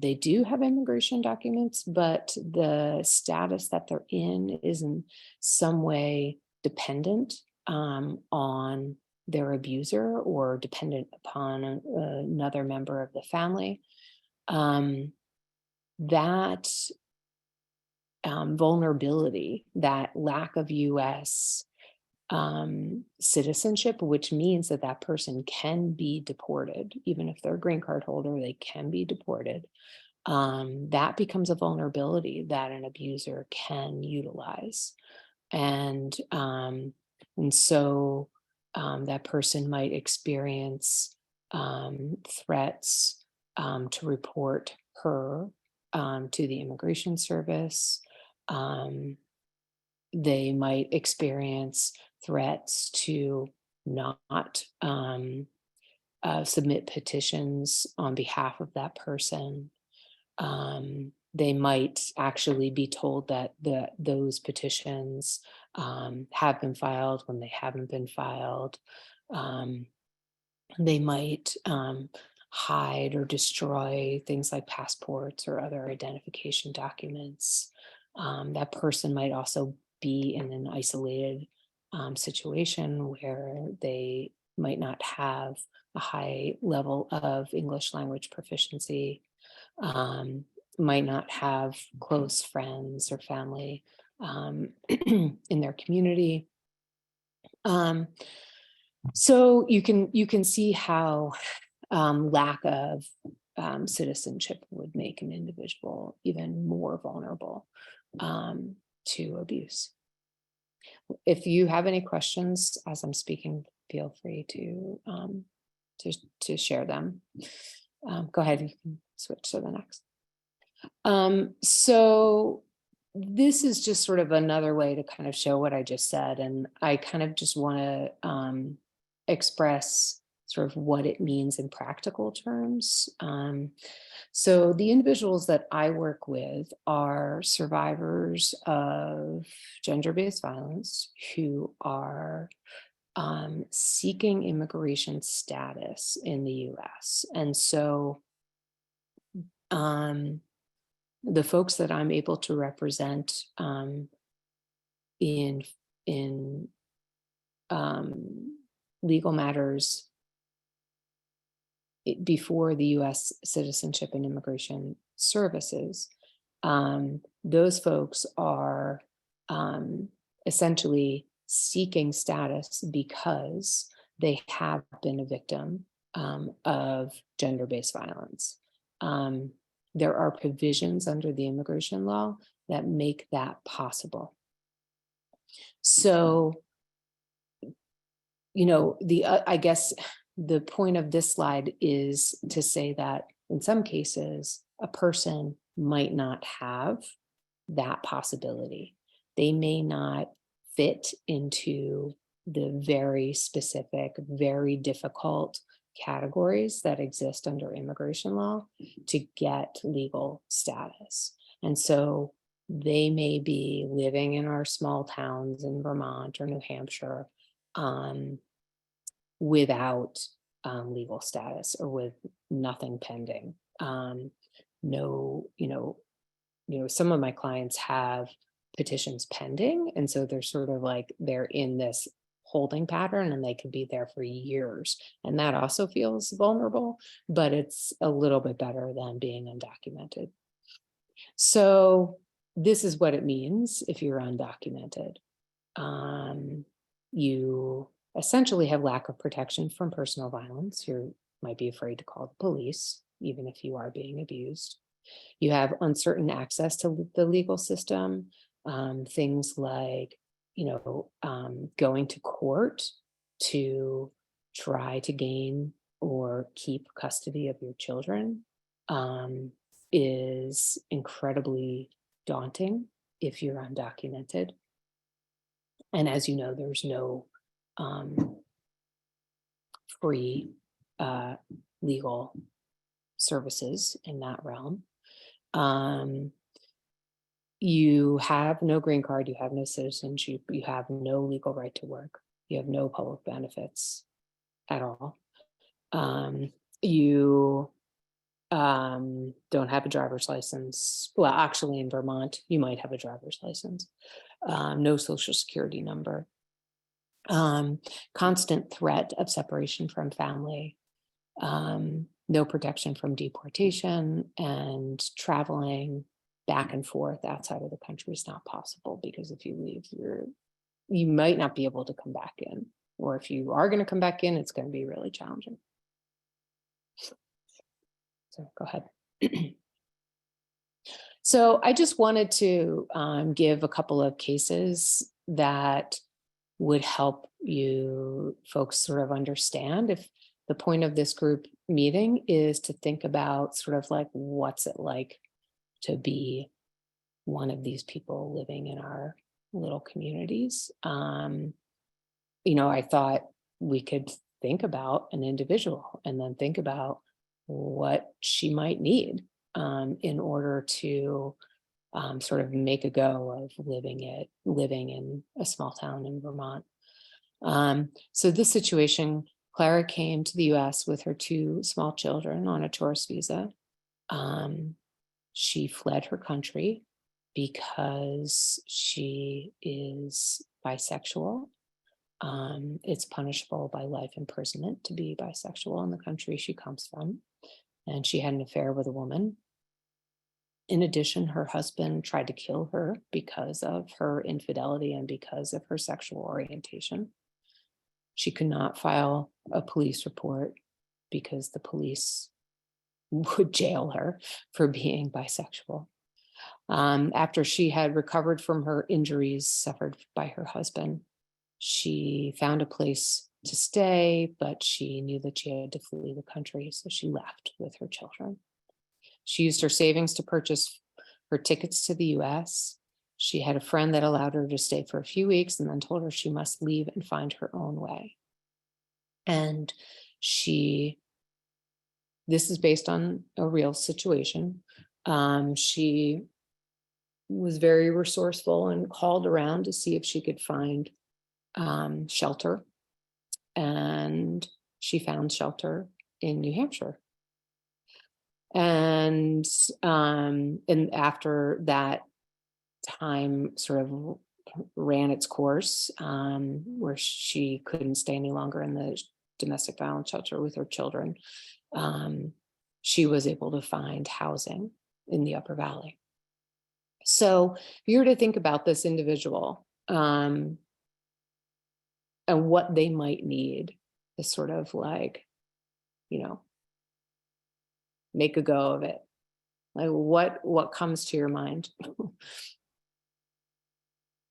they do have immigration documents, but the status that they're in is in some way dependent on their abuser or dependent upon another member of the family, that vulnerability, that lack of US citizenship, which means that that person can be deported, even if they're a green card holder, they can be deported. That becomes a vulnerability that an abuser can utilize. And so that person might experience threats to report her to the immigration service. They might experience threats to not submit petitions on behalf of that person. They might actually be told that those petitions have been filed when they haven't been filed. They might hide or destroy things like passports or other identification documents. That person might also be in an isolated situation where they might not have a high level of English language proficiency, might not have close friends or family in their community. So you can see how lack of citizenship would make an individual even more vulnerable to abuse. If you have any questions as I'm speaking, feel free to share them. Go ahead, you can switch to the next. So this is just sort of another way to kind of show what I just said, and I kind of just want to express sort of what it means in practical terms. So the individuals that I work with are survivors of gender-based violence who are seeking immigration status in the US. And so the folks that I'm able to represent in legal matters before the US Citizenship and Immigration Services, those folks are essentially seeking status because they have been a victim of gender-based violence. There are provisions under the immigration law that make that possible. So, you know, I guess the point of this slide is to say that in some cases, a person might not have that possibility. They may not fit into the very specific, very difficult categories that exist under immigration law to get legal status. And so they may be living in our small towns in Vermont or New Hampshire without legal status or with nothing pending. Some of my clients have petitions pending, and so they're sort of like they're in this holding pattern and they could be there for years, and that also feels vulnerable, but it's a little bit better than being undocumented. So this is what it means if you're undocumented. You essentially have lack of protection from personal violence. You're might be afraid to call the police, even if you are being abused. You have uncertain access to the legal system, things like, going to court to try to gain or keep custody of your children is incredibly daunting if you're undocumented. And as you know, there's no free legal services in that realm. You have no green card, you have no citizenship, you have no legal right to work, you have no public benefits at all. You don't have a driver's license. Well, actually in Vermont, you might have a driver's license. No social security number. Constant threat of separation from family. No protection from deportation, and traveling back and forth outside of the country is not possible, because if you leave, you might not be able to come back in, or if you are going to come back in, it's going to be really challenging. So go ahead. So I just wanted to give a couple of cases that would help you folks sort of understand, if the point of this group meeting is to think about sort of like, what's it like to be one of these people living in our little communities. I thought we could think about an individual and then think about what she might need in order to sort of make a go of living in a small town in Vermont. So this situation, Clara came to the US with her 2 small children on a tourist visa. She fled her country because she is bisexual. It's punishable by life imprisonment to be bisexual in the country she comes from. And she had an affair with a woman. In addition, her husband tried to kill her because of her infidelity and because of her sexual orientation. She could not file a police report because the police would jail her for being bisexual. After she had recovered from her injuries suffered by her husband, she found a place to stay, but she knew that she had to flee the country, so she left with her children. She used her savings to purchase her tickets to the US. She had a friend that allowed her to stay for a few weeks and then told her she must leave and find her own way. And this is based on a real situation. She was very resourceful and called around to see if she could find shelter. And she found shelter in New Hampshire. And after that time sort of ran its course, where she couldn't stay any longer in the domestic violence shelter with her children, she was able to find housing in the Upper Valley. So if you were to think about this individual and what they might need to sort of like, make a go of it, like what comes to your mind?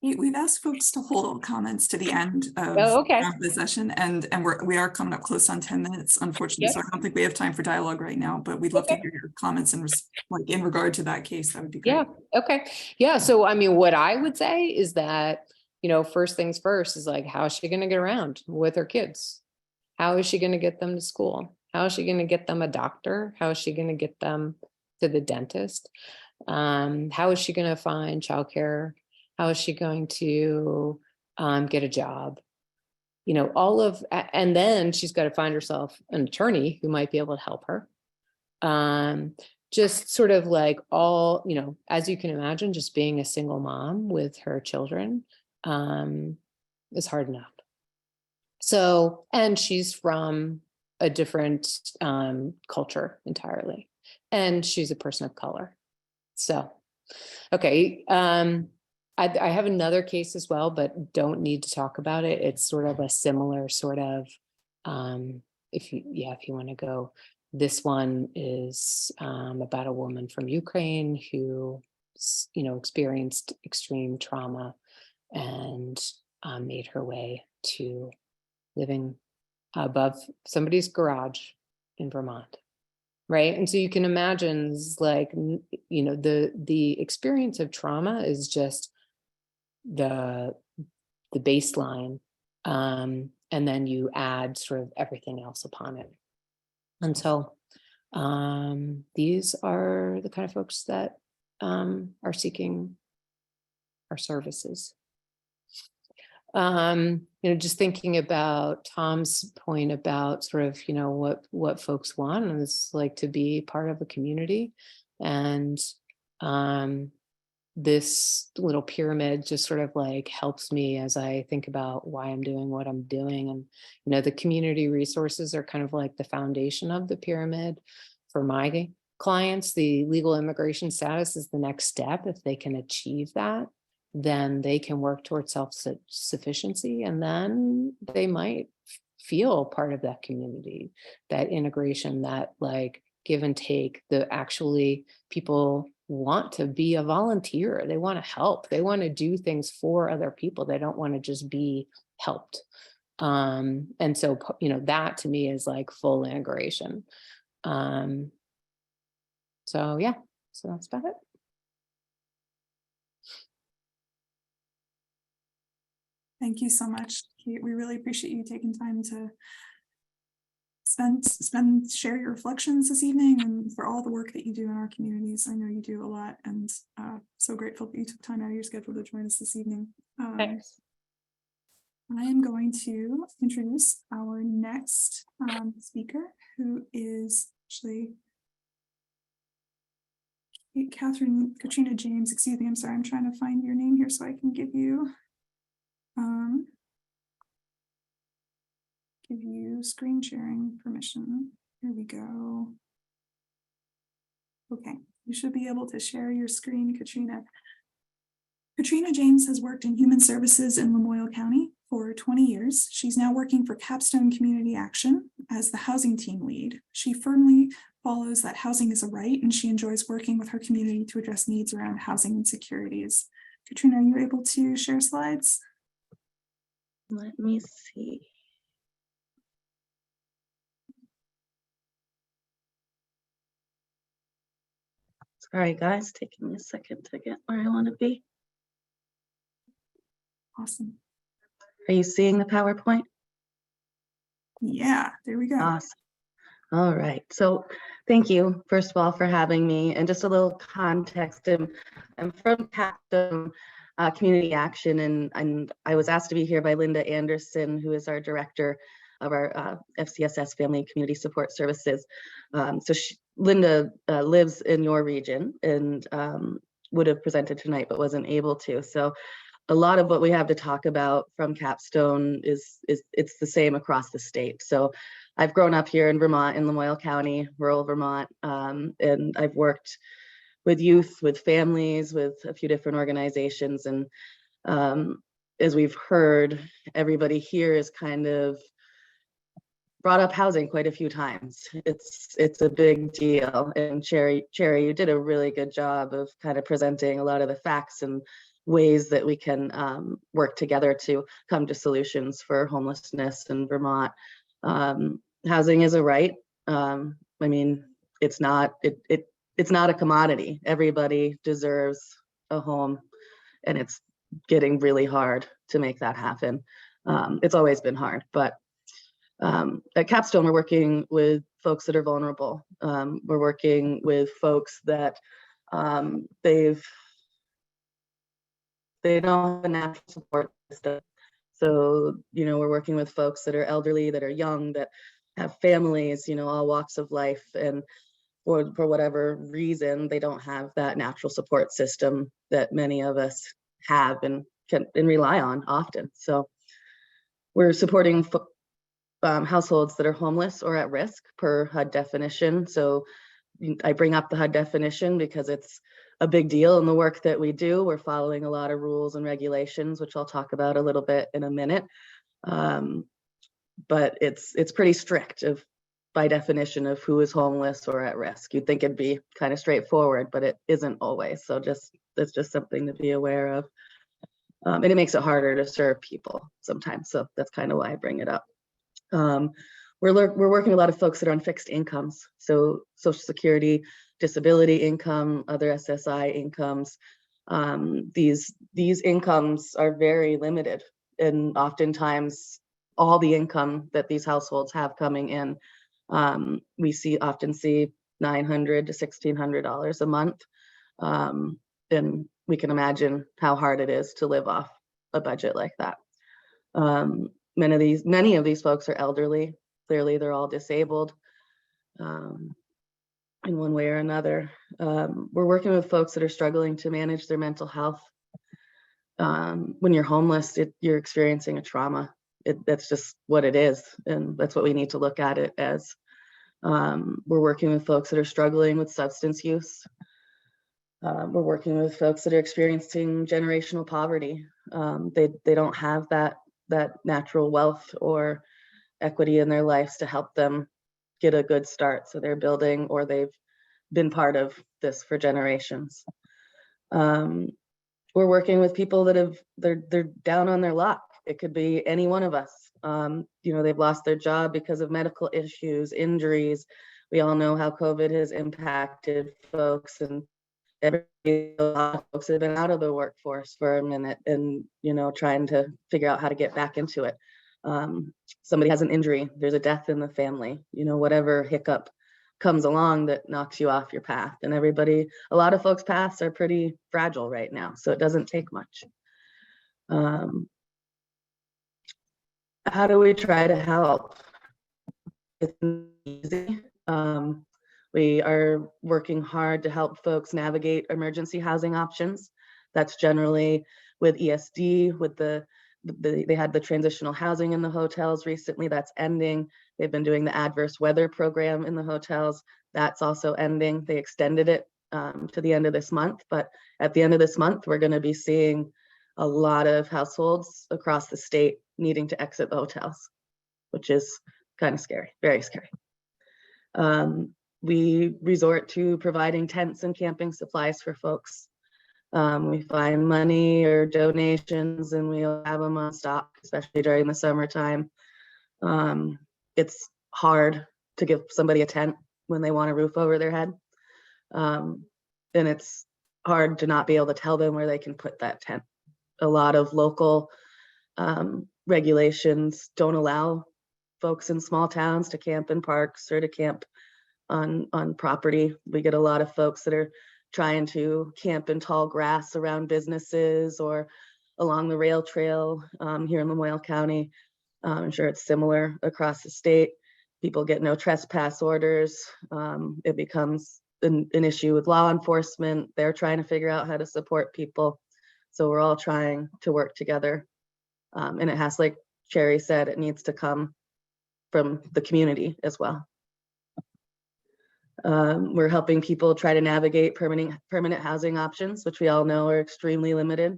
We've asked folks to hold all comments to the end of okay. the session, and we are coming up close on 10 minutes, unfortunately. Yep. So I don't think we have time for dialogue right now, but we'd love to hear your comments and like in regard to that case. That would be great. Yeah. Okay. Yeah. So, I mean, what I would say is that, first things first is like, how is she going to get around with her kids? How is she going to get them to school? How is she going to get them a doctor? How is she going to get them to the dentist? How is she going to find childcare? How is she going to get a job? And then she's got to find herself an attorney who might be able to help her. Just sort of like all, as you can imagine, just being a single mom with her children is hard enough. So, and she's from a different culture entirely, and she's a person of color. So, okay. I have another case as well, but don't need to talk about it. It's sort of a similar sort of if you want to go, this one is about a woman from Ukraine who, experienced extreme trauma and made her way to living above somebody's garage in Vermont. Right. And so you can imagine, like, the experience of trauma is just the baseline. And then you add sort of everything else upon it. And so these are the kind of folks that are seeking our services. Just thinking about Tom's point about sort of, what folks want is like to be part of a community. And this little pyramid just sort of like helps me as I think about why I'm doing what I'm doing. And, the community resources are kind of like the foundation of the pyramid for my clients. The legal immigration status is the next step. If they can achieve that, then they can work towards self-sufficiency, and then they might feel part of that community, that integration, that like give and take. The actually people want to be a volunteer. They want to help. They want to do things for other people. They don't want to just be helped. And so, that to me is like full integration. So yeah, so that's about it. Thank you so much, Kate. We really appreciate you taking time to share your reflections this evening, and for all the work that you do in our communities. I know you do a lot, and so grateful that you took time out of your schedule to join us this evening. Thanks. I am going to introduce our next speaker, who is actually Katrina James. Excuse me, I'm sorry, I'm trying to find your name here so I can give you screen sharing permission. Here we go. Okay, you should be able to share your screen, Katrina. Katrina James has worked in human services in Lamoille County for 20 years. She's now working for Capstone Community Action as the housing team lead. She firmly follows that housing is a right, and she enjoys working with her community to address needs around housing insecurities. Katrina, are you able to share slides? Let me see. Sorry, guys, taking me a second to get where I want to be. Awesome. Are you seeing the PowerPoint? Yeah, there we go. Awesome. All right. So thank you, first of all, for having me. And just a little context. I'm from Capstone Community Action, and I was asked to be here by Linda Anderson, who is our director of our FCSS Family Community Support Services. Linda lives in your region and would have presented tonight, but wasn't able to. So a lot of what we have to talk about from Capstone is it's the same across the state. So I've grown up here in Vermont, in Lamoille County, rural Vermont, and I've worked with youth, with families, with a few different organizations. And as we've heard, everybody here is kind of brought up housing quite a few times. It's a big deal. And Cherry, you did a really good job of kind of presenting a lot of the facts and ways that we can work together to come to solutions for homelessness in Vermont. Housing is a right. I mean, it's not a commodity. Everybody deserves a home, and it's getting really hard to make that happen. It's always been hard, but at Capstone, we're working with folks that are vulnerable. We're working with folks that they don't have a natural support system. So, we're working with folks that are elderly, that are young, that have families, all walks of life. And for whatever reason, they don't have that natural support system that many of us have and can rely on often. So we're supporting households that are homeless or at risk per HUD definition. So I bring up the HUD definition because it's a big deal in the work that we do. We're following a lot of rules and regulations, which I'll talk about a little bit in a minute. but it's pretty strict by definition of who is homeless or at risk. You'd think it'd be kind of straightforward, but it isn't always. So that's just something to be aware of. And it makes it harder to serve people sometimes. So that's kind of why I bring it up. We're working with a lot of folks that are on fixed incomes. So Social Security, disability income, other SSI incomes. These incomes are very limited, and oftentimes all the income that these households have coming in, we often see $900 to $1,600 a month. And we can imagine how hard it is to live off a budget like that. Many of these folks are elderly. Clearly, they're all disabled in one way or another. We're working with folks that are struggling to manage their mental health. When you're homeless, you're experiencing a trauma. That's just what it is, and that's what we need to look at it as. We're working with folks that are struggling with substance use. We're working with folks that are experiencing generational poverty. They don't have that natural wealth or equity in their lives to help them get a good start. So they're building, or they've been part of this for generations. We're working with people that they're down on their luck. It could be any one of us. They've lost their job because of medical issues, injuries. We all know how COVID has impacted folks, and a lot of folks have been out of the workforce for a minute and, trying to figure out how to get back into it. Somebody has an injury, there's a death in the family, whatever hiccup comes along that knocks you off your path. And a lot of folks' paths are pretty fragile right now, so it doesn't take much. How do we try to help? It's easy. We are working hard to help folks navigate emergency housing options. That's generally with ESD, with they had the transitional housing in the hotels recently, that's ending. They've been doing the adverse weather program in the hotels. That's also ending. They extended it to the end of this month, but at the end of this month, we're gonna be seeing a lot of households across the state needing to exit the hotels, which is kind of scary, very scary. We resort to providing tents and camping supplies for folks. We find money or donations and we'll have them on stock, especially during the summertime. It's hard to give somebody a tent when they want a roof over their head. And it's hard to not be able to tell them where they can put that tent. A lot of local regulations don't allow folks in small towns to camp in parks or to camp on property. We get a lot of folks that are trying to camp in tall grass around businesses or along the rail trail here in Lamoille County. I'm sure it's similar across the state. People get no trespass orders. It becomes an issue with law enforcement. They're trying to figure out how to support people. So we're all trying to work together. And it has, like Sherry said, it needs to come from the community as well. We're helping people try to navigate permanent housing options, which we all know are extremely limited.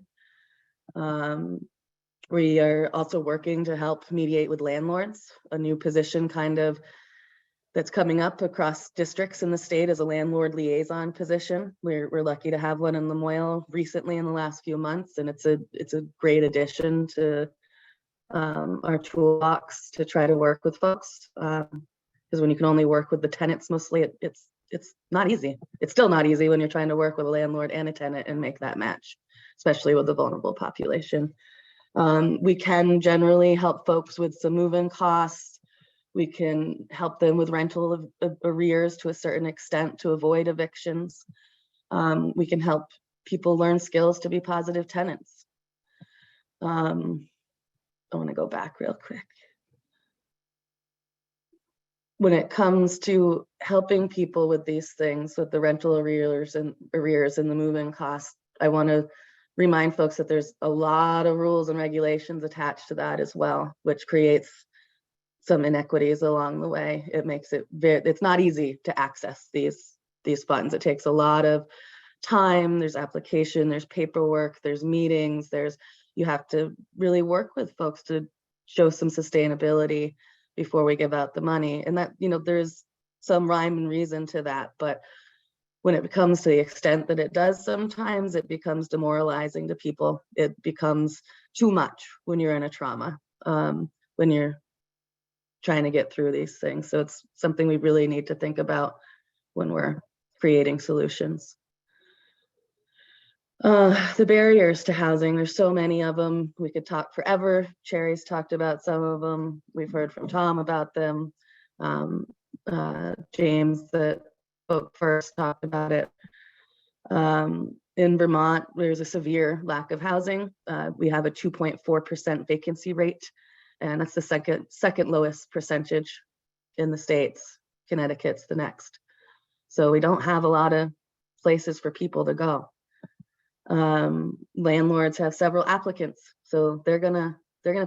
We are also working to help mediate with landlords, a new position that's coming up across districts in the state as a landlord liaison position. We're lucky to have one in Lamoille recently in the last few months, and it's a great addition to our toolbox to try to work with folks. Because when you can only work with the tenants mostly, it's not easy. It's still not easy when you're trying to work with a landlord and a tenant and make that match, especially with the vulnerable population. We can generally help folks with some move-in costs. We can help them with rental arrears to a certain extent to avoid evictions. We can help people learn skills to be positive tenants. I want to go back real quick. When it comes to helping people with these things, with the rental arrears and the move-in costs, I want to remind folks that there's a lot of rules and regulations attached to that as well, which creates some inequities along the way. It makes it's not easy to access these funds. It takes a lot of time. There's application, there's paperwork, there's meetings, you have to really work with folks to show some sustainability. before we give out the money. And that, there's some rhyme and reason to that, but when it comes to the extent that it does, sometimes it becomes demoralizing to people. It becomes too much when you're in a trauma, when you're trying to get through these things. So it's something we really need to think about when we're creating solutions. The barriers to housing, there's so many of them. We could talk forever. Cherry's talked about some of them. We've heard from Tom about them. James, that spoke first, talked about it. In Vermont, there's a severe lack of housing. We have a 2.4% vacancy rate, and that's the second lowest percentage in the states. Connecticut's the next. So we don't have a lot of places for people to go. Landlords have several applicants, so they're gonna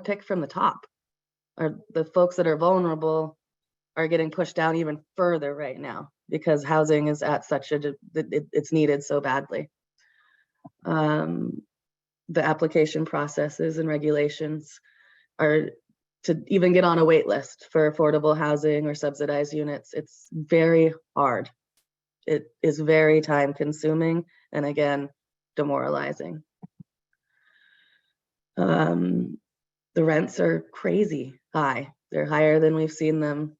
pick from the top. Or the folks that are vulnerable are getting pushed down even further right now because housing is at such it's needed so badly. The application processes and regulations are to even get on a wait list for affordable housing or subsidized units. It's very hard. It is very time consuming and again, demoralizing. The rents are crazy high. They're higher than we've seen them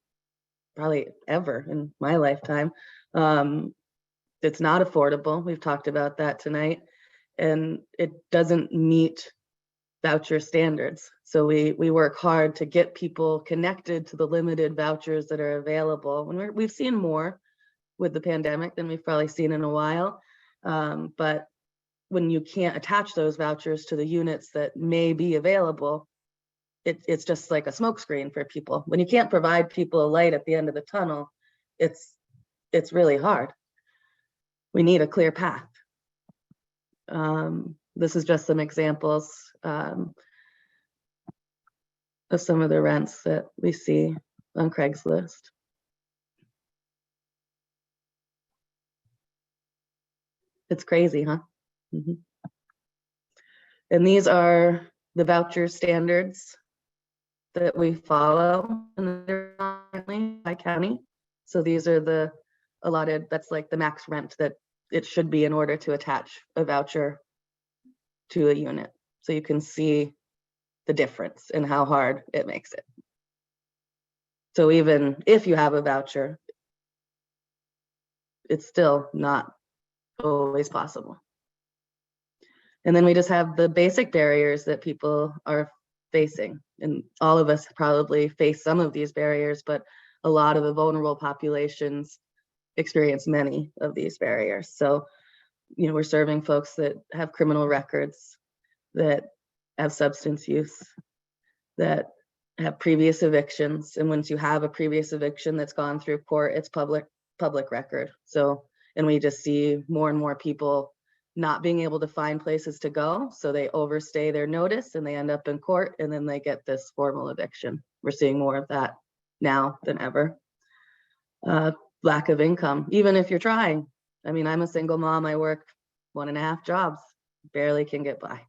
probably ever in my lifetime. It's not affordable. We've talked about that tonight, and it doesn't meet voucher standards. So we work hard to get people connected to the limited vouchers that are available. And we've seen more with the pandemic than we've probably seen in a while. But when you can't attach those vouchers to the units that may be available, it's just like a smokescreen for people. When you can't provide people a light at the end of the tunnel, it's really hard. We need a clear path. This is just some examples of some of the rents that we see on Craigslist. It's crazy, huh? Mm-hmm. And these are the voucher standards that we follow, and they're by county. So these are the allotted, that's like the max rent that it should be in order to attach a voucher to a unit. So you can see the difference in how hard it makes it. So even if you have a voucher, it's still not always possible. And then we just have the basic barriers that people are facing. And all of us probably face some of these barriers, but a lot of the vulnerable populations experience many of these barriers. So, we're serving folks that have criminal records, that have substance use, that have previous evictions. And once you have a previous eviction that's gone through court, it's public record. So, and we just see more and more people not being able to find places to go. So they overstay their notice and they end up in court, and then they get this formal eviction. We're seeing more of that now than ever. Lack of income, even if you're trying. I mean, I'm a single mom. I work 1.5 jobs, barely can get by.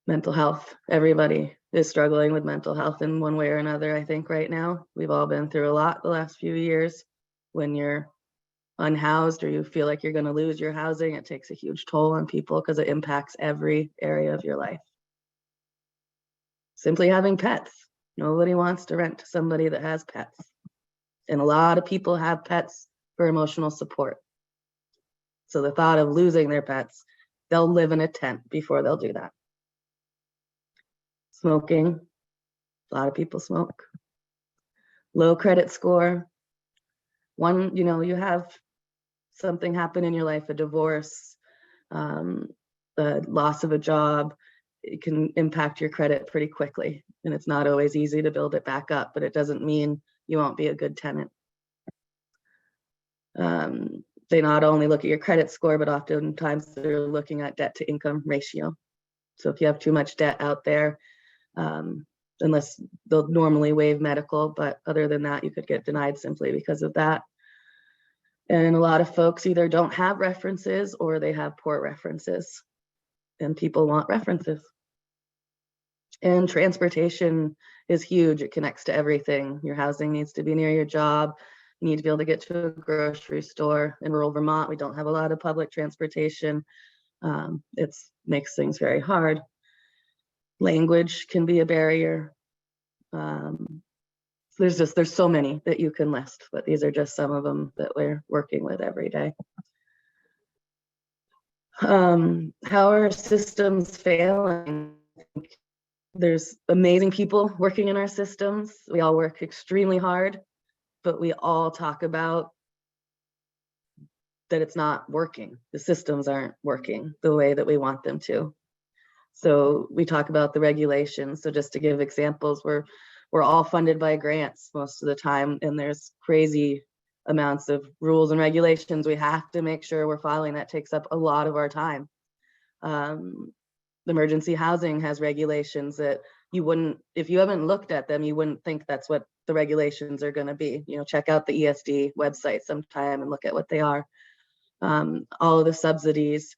Mental health, everybody is struggling with mental health in one way or another, I think, right now. We've all been through a lot the last few years. When you're unhoused or you feel like you're going to lose your housing, it takes a huge toll on people because it impacts every area of your life. Simply having pets. Nobody wants to rent to somebody that has pets. And a lot of people have pets for emotional support. So the thought of losing their pets, they'll live in a tent before they'll do that. Smoking, a lot of people smoke. Low credit score. You have something happen in your life, a divorce, the loss of a job, it can impact your credit pretty quickly. And it's not always easy to build it back up, but it doesn't mean you won't be a good tenant. They not only look at your credit score, but oftentimes they're looking at debt to income ratio. So if you have too much debt out there, unless they'll normally waive medical, but other than that, you could get denied simply because of that. And a lot of folks either don't have references or they have poor references, and people want references. And transportation is huge. It connects to everything. Your housing needs to be near your job. You need to be able to get to a grocery store. In rural Vermont, we don't have a lot of public transportation. It makes things very hard. Language can be a barrier. There's so many that you can list, but these are just some of them that we're working with every day. How are systems failing? There's amazing people working in our systems. We all work extremely hard, but we all talk about that it's not working. The systems aren't working the way that we want them to. So we talk about the regulations. So just to give examples, we're all funded by grants most of the time, and there's crazy amounts of rules and regulations we have to make sure we're following. That takes up a lot of our time. Emergency housing has regulations that you wouldn't, if you haven't looked at them, you wouldn't think that's what the regulations are going to be. You know, check out the ESD website sometime and look at what they are. All of the subsidies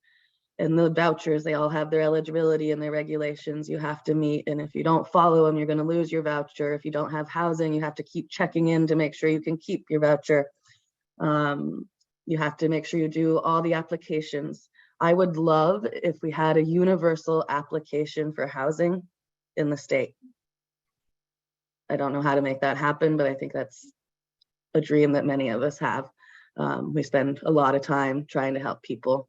and the vouchers, they all have their eligibility and their regulations you have to meet. And if you don't follow them, you're going to lose your voucher. If you don't have housing, you have to keep checking in to make sure you can keep your voucher. You have to make sure you do all the applications. I would love if we had a universal application for housing in the state. I don't know how to make that happen, but I think that's a dream that many of us have. We spend a lot of time trying to help people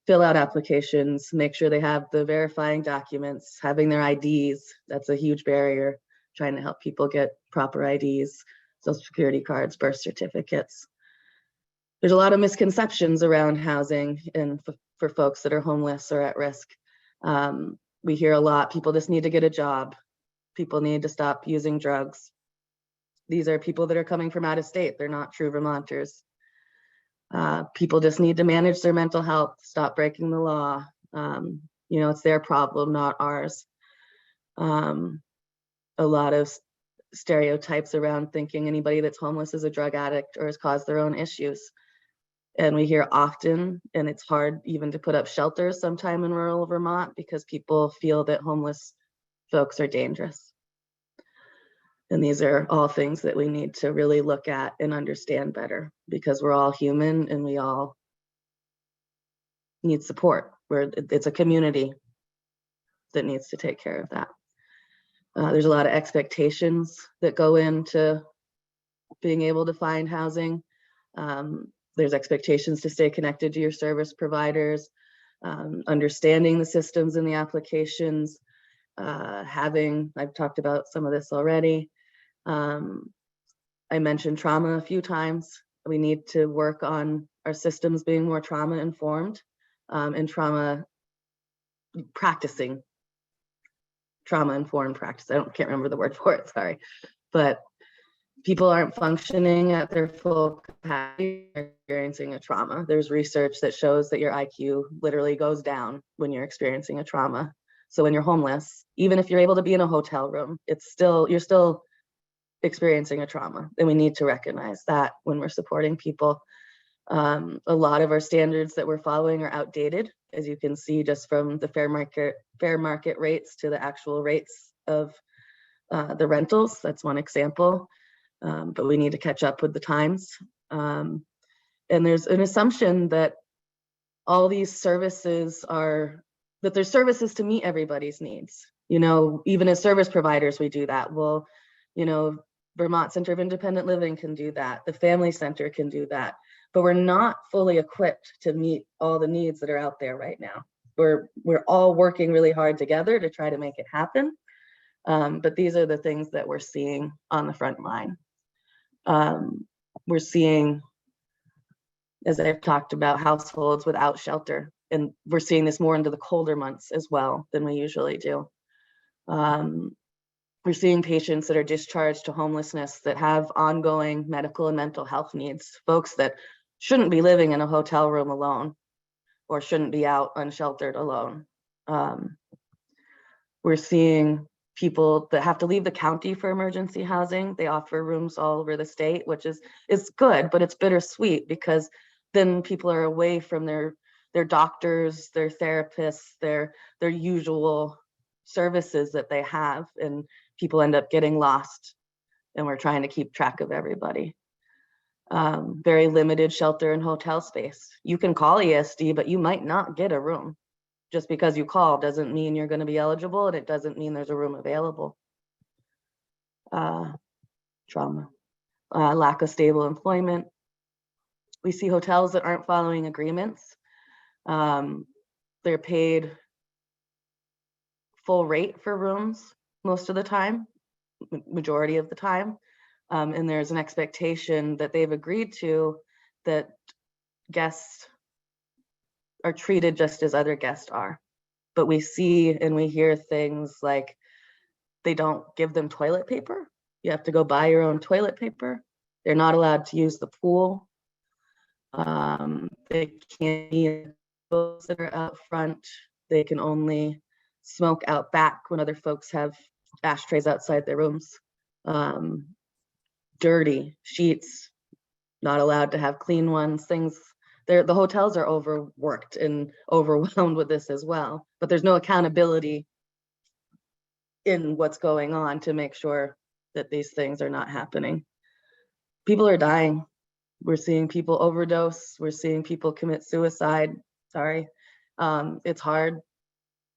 fill out applications, make sure they have the verifying documents, having their IDs. That's a huge barrier, trying to help people get proper IDs, social security cards, birth certificates. There's a lot of misconceptions around housing and for folks that are homeless or at risk. We hear a lot, people just need to get a job. People need to stop using drugs. These are people that are coming from out of state. They're not true Vermonters. People just need to manage their mental health, stop breaking the law. You know, it's their problem, not ours. A lot of stereotypes around thinking anybody that's homeless is a drug addict or has caused their own issues. And we hear often, and it's hard even to put up shelters sometime in rural Vermont because people feel that homeless folks are dangerous. And these are all things that we need to really look at and understand better, because we're all human and we all need support. It's a community that needs to take care of that. There's a lot of expectations that go into being able to find housing. There's expectations to stay connected to your service providers, understanding the systems and the applications, I've talked about some of this already. I mentioned trauma a few times. We need to work on our systems being more trauma informed and practicing trauma informed practice. Can't remember the word for it, sorry. But people aren't functioning at their full capacity, experiencing a trauma. There's research that shows that your IQ literally goes down when you're experiencing a trauma. So when you're homeless, even if you're able to be in a hotel room, you're still experiencing a trauma. And we need to recognize that when we're supporting people. A lot of our standards that we're following are outdated, as you can see just from the fair market rates to the actual rates of the rentals. That's one example. But we need to catch up with the times. And there's an assumption that all these services that there's services to meet everybody's needs. You know, even as service providers, we do that. Well, you know, Vermont Center of Independent Living can do that. The Family Center can do that. But we're not fully equipped to meet all the needs that are out there right now. We're all working really hard together to try to make it happen. But these are the things that we're seeing on the front line. We're seeing, as I've talked about, households without shelter, and we're seeing this more into the colder months as well than we usually do. We're seeing patients that are discharged to homelessness that have ongoing medical and mental health needs, folks that shouldn't be living in a hotel room alone or shouldn't be out unsheltered alone. We're seeing people that have to leave the county for emergency housing. They offer rooms all over the state, which is good, but it's bittersweet because then people are away from their doctors, their therapists, their usual services that they have, and people end up getting lost, and we're trying to keep track of everybody. Very limited shelter and hotel space. You can call ESD, but you might not get a room. Just because you call doesn't mean you're going to be eligible, and it doesn't mean there's a room available. Trauma, lack of stable employment. We see hotels that aren't following agreements. They're paid full rate for rooms most of the time, majority of the time. And there's an expectation that they've agreed to that guests are treated just as other guests are. But we see and we hear things like they don't give them toilet paper. You have to go buy your own toilet paper. They're not allowed to use the pool. They can't eat those that are out front. They can only smoke out back when other folks have ashtrays outside their rooms. Dirty sheets, not allowed to have clean ones, things. The hotels are overworked and overwhelmed with this as well, but there's no accountability in what's going on to make sure that these things are not happening. People are dying. We're seeing people overdose. We're seeing people commit suicide. Sorry. It's hard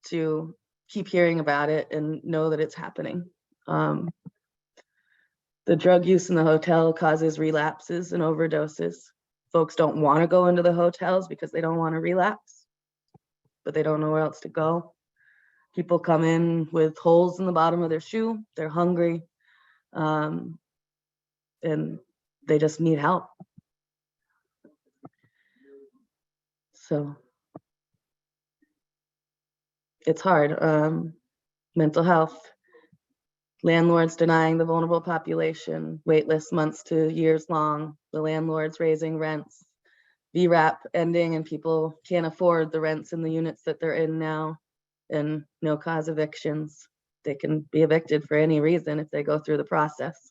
to keep hearing about it and know that it's happening. The drug use in the hotel causes relapses and overdoses. Folks don't want to go into the hotels because they don't want to relapse, but they don't know where else to go. People come in with holes in the bottom of their shoe. They're hungry, and they just need help. So it's hard. Mental health, landlords denying the vulnerable population, wait lists months to years long, the landlords raising rents, VRAP ending, and people can't afford the rents in the units that they're in now, and no cause evictions. They can be evicted for any reason if they go through the process.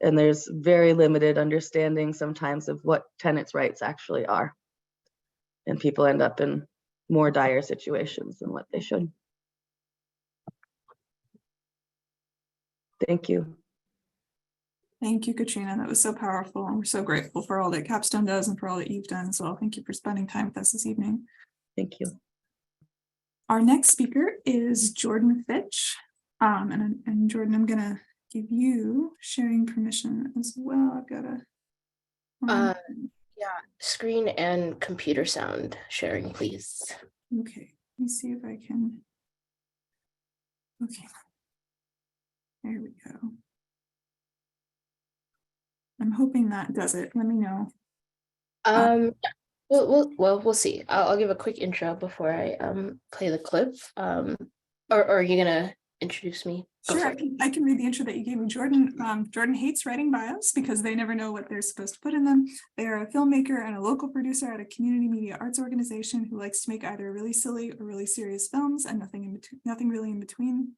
And there's very limited understanding sometimes of what tenants' rights actually are. And people end up in more dire situations than what they should. Thank you. Thank you, Katrina. That was so powerful. And we're so grateful for all that Capstone does and for all that you've done as well. Thank you for spending time with us this evening. Thank you. Our next speaker is Jordan Fitch. And Jordan, I'm going to give you sharing permission as well. I've got a... Yeah, screen and computer sound sharing, please. Okay, let me see if I can. Okay. There we go. I'm hoping that does it. Let me know. We'll see. I'll give a quick intro before I play the clip. Or are you gonna introduce me? Sure, I can read the intro that you gave me. Jordan hates writing bios because they never know what they're supposed to put in them. They are a filmmaker and a local producer at a community media arts organization who likes to make either really silly or really serious films and nothing really in between.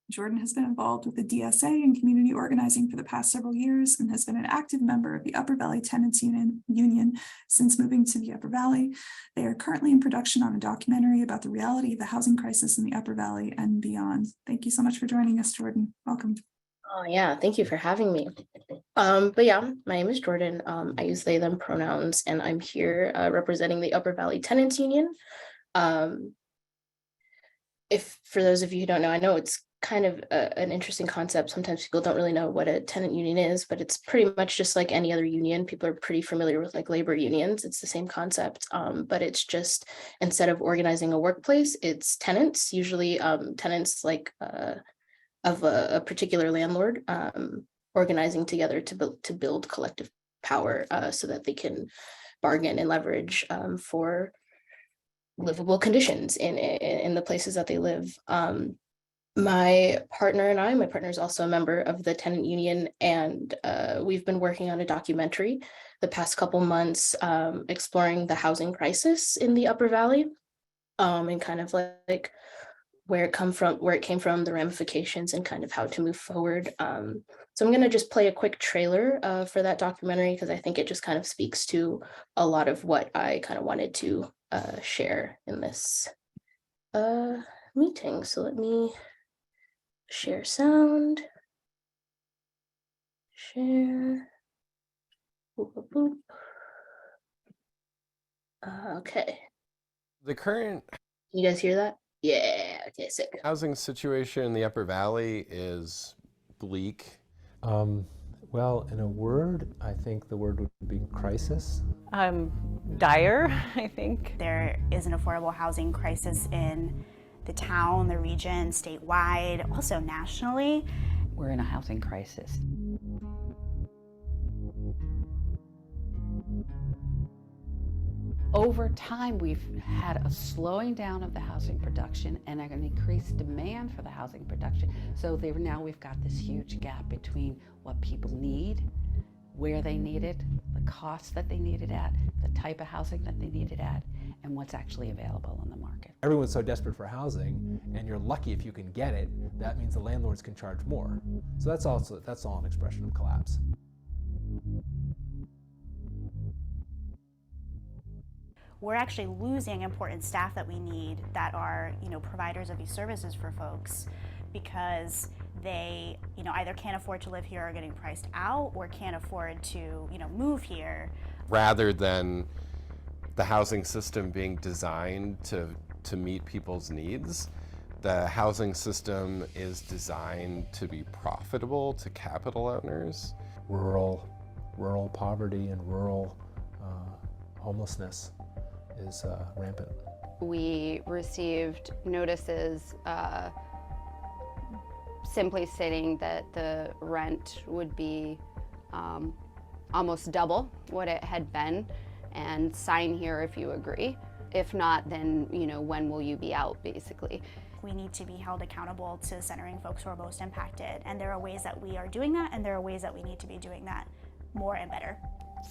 Jordan has been involved with the DSA and community organizing for the past several years and has been an active member of the Upper Valley Tenants Union since moving to the Upper Valley. They are currently in production on a documentary about the reality of the housing crisis in the Upper Valley and beyond. Thank you so much for joining us, Jordan. Welcome. Oh yeah, thank you for having me. But yeah, my name is Jordan. I use they, them pronouns, and I'm here representing the Upper Valley Tenants Union. If for those of you who don't know, I know it's kind of an interesting concept. Sometimes people don't really know what a tenant union is, but it's pretty much just like any other union. People are pretty familiar with like labor unions. It's the same concept, but it's just instead of organizing a workplace, it's tenants, usually tenants like of a particular landlord organizing together to build collective power so that they can bargain and leverage for livable conditions in the places that they live. My partner is also a member of the tenant union, and we've been working on a documentary the past couple months exploring the housing crisis in the Upper Valley and kind of like where it came from, the ramifications, and kind of how to move forward. So I'm going to just play a quick trailer for that documentary because I think it just kind of speaks to a lot of what I kind of wanted to share in this meeting. So let me share sound. Share. Boop, boop, boop. Okay. The current You guys hear that? Yeah. Okay, sick. housing situation in the Upper Valley is bleak. Well, in a word, I think the word would be crisis. Dire, I think. There is an affordable housing crisis in the town, the region, statewide, also nationally. We're in a housing crisis. Over time, we've had a slowing down of the housing production and an increased demand for the housing production. So now we've got this huge gap between what people need, where they need it, the cost that they need it at, the type of housing that they need it at, and what's actually available in the market. Everyone's so desperate for housing, and you're lucky if you can get it. That means the landlords can charge more. So that's all an expression of collapse. We're actually losing important staff that we need that are, providers of these services for folks because they, either can't afford to live here or are getting priced out or can't afford to, move here. Rather than the housing system being designed to meet people's needs, the housing system is designed to be profitable to capital owners. Rural poverty and rural homelessness is rampant. We received notices simply stating that the rent would be almost double what it had been, and sign here if you agree. If not, then when will you be out, basically. We need to be held accountable to centering folks who are most impacted, and there are ways that we are doing that, and there are ways that we need to be doing that more and better.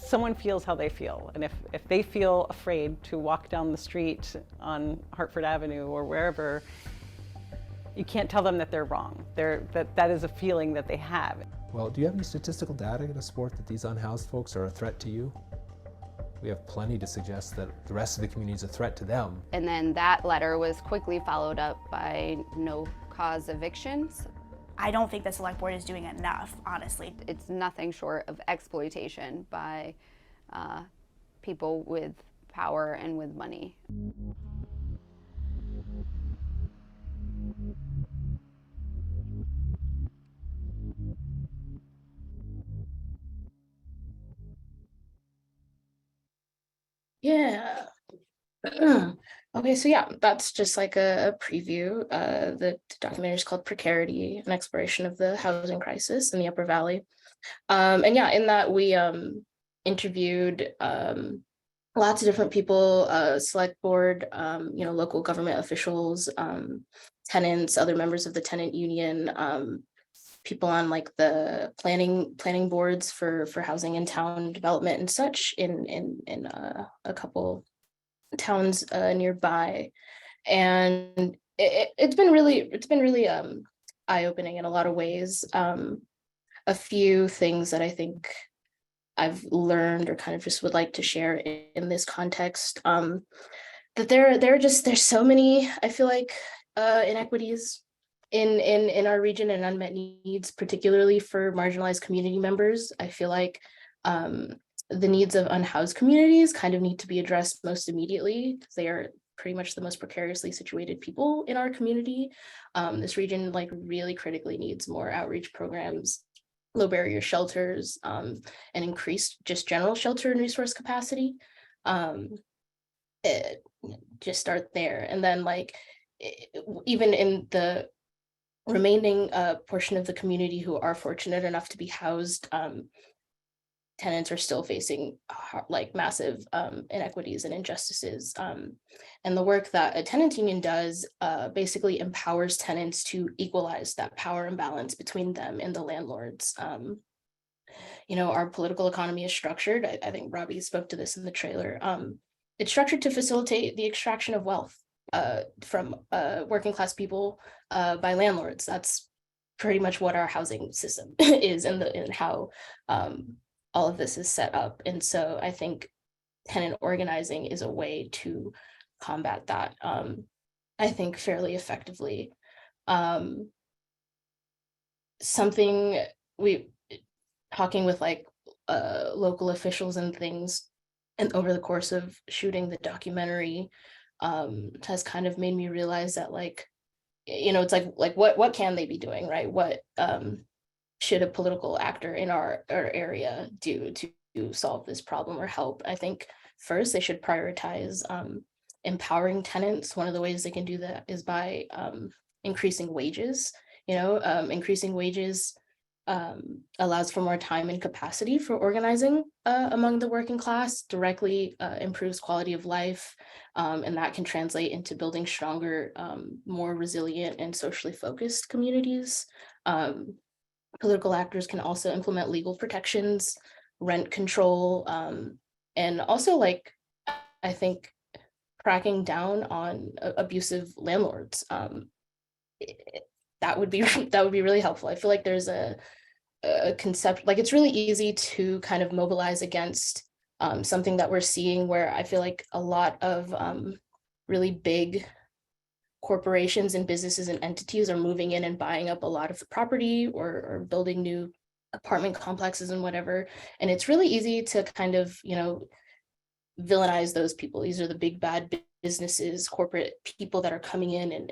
Someone feels how they feel, and if they feel afraid to walk down the street on Hartford Avenue or wherever, you can't tell them that they're wrong. That is a feeling that they have. Well, do you have any statistical data to support that these unhoused folks are a threat to you? We have plenty to suggest that the rest of the community is a threat to them. And then that letter was quickly followed up by no-cause evictions. I don't think the select board is doing enough, honestly. It's nothing short of exploitation by people with power and with money. Yeah. Okay, so yeah, that's just like a preview. The documentary is called Precarity, an exploration of the housing crisis in the Upper Valley. And yeah, in that we interviewed lots of different people, select board, local government officials, tenants, other members of the tenant union, people on like the planning boards for housing and town development and such in a couple towns nearby. And it's been really eye-opening in a lot of ways. A few things that I think I've learned or kind of just would like to share in this context, that there's so many, I feel like, inequities in our region and unmet needs, particularly for marginalized community members. I feel like the needs of unhoused communities kind of need to be addressed most immediately because they are pretty much the most precariously situated people in our community. This region like really critically needs more outreach programs, low barrier shelters, and increased just general shelter and resource capacity. Just start there. And then like, even in the remaining portion of the community who are fortunate enough to be housed, tenants are still facing like massive inequities and injustices. And the work that a tenant union does basically empowers tenants to equalize that power imbalance between them and the landlords. Our political economy is structured, I think Robbie spoke to this in the trailer, it's structured to facilitate the extraction of wealth from working class people by landlords. That's pretty much what our housing system is and how all of this is set up. And so I think tenant organizing is a way to combat that. I think, fairly effectively. Something we talking with like local officials and things, and over the course of shooting the documentary, has kind of made me realize that, like, you know, it's like what can they be doing, right? What should a political actor in our area do to solve this problem or help? I think first they should prioritize empowering tenants. One of the ways they can do that is by increasing wages. You know, increasing wages allows for more time and capacity for organizing among the working class, directly improves quality of life, and that can translate into building stronger, more resilient and socially focused communities. Political actors can also implement legal protections, rent control, and also, like, I think cracking down on abusive landlords. That would be really helpful. I feel like there's a concept, like, it's really easy to kind of mobilize against something that we're seeing, where I feel like a lot of really big corporations and businesses and entities are moving in and buying up a lot of the property, or building new apartment complexes and whatever. And it's really easy to kind of, you know, villainize those people. These are the big bad businesses, corporate people that are coming in and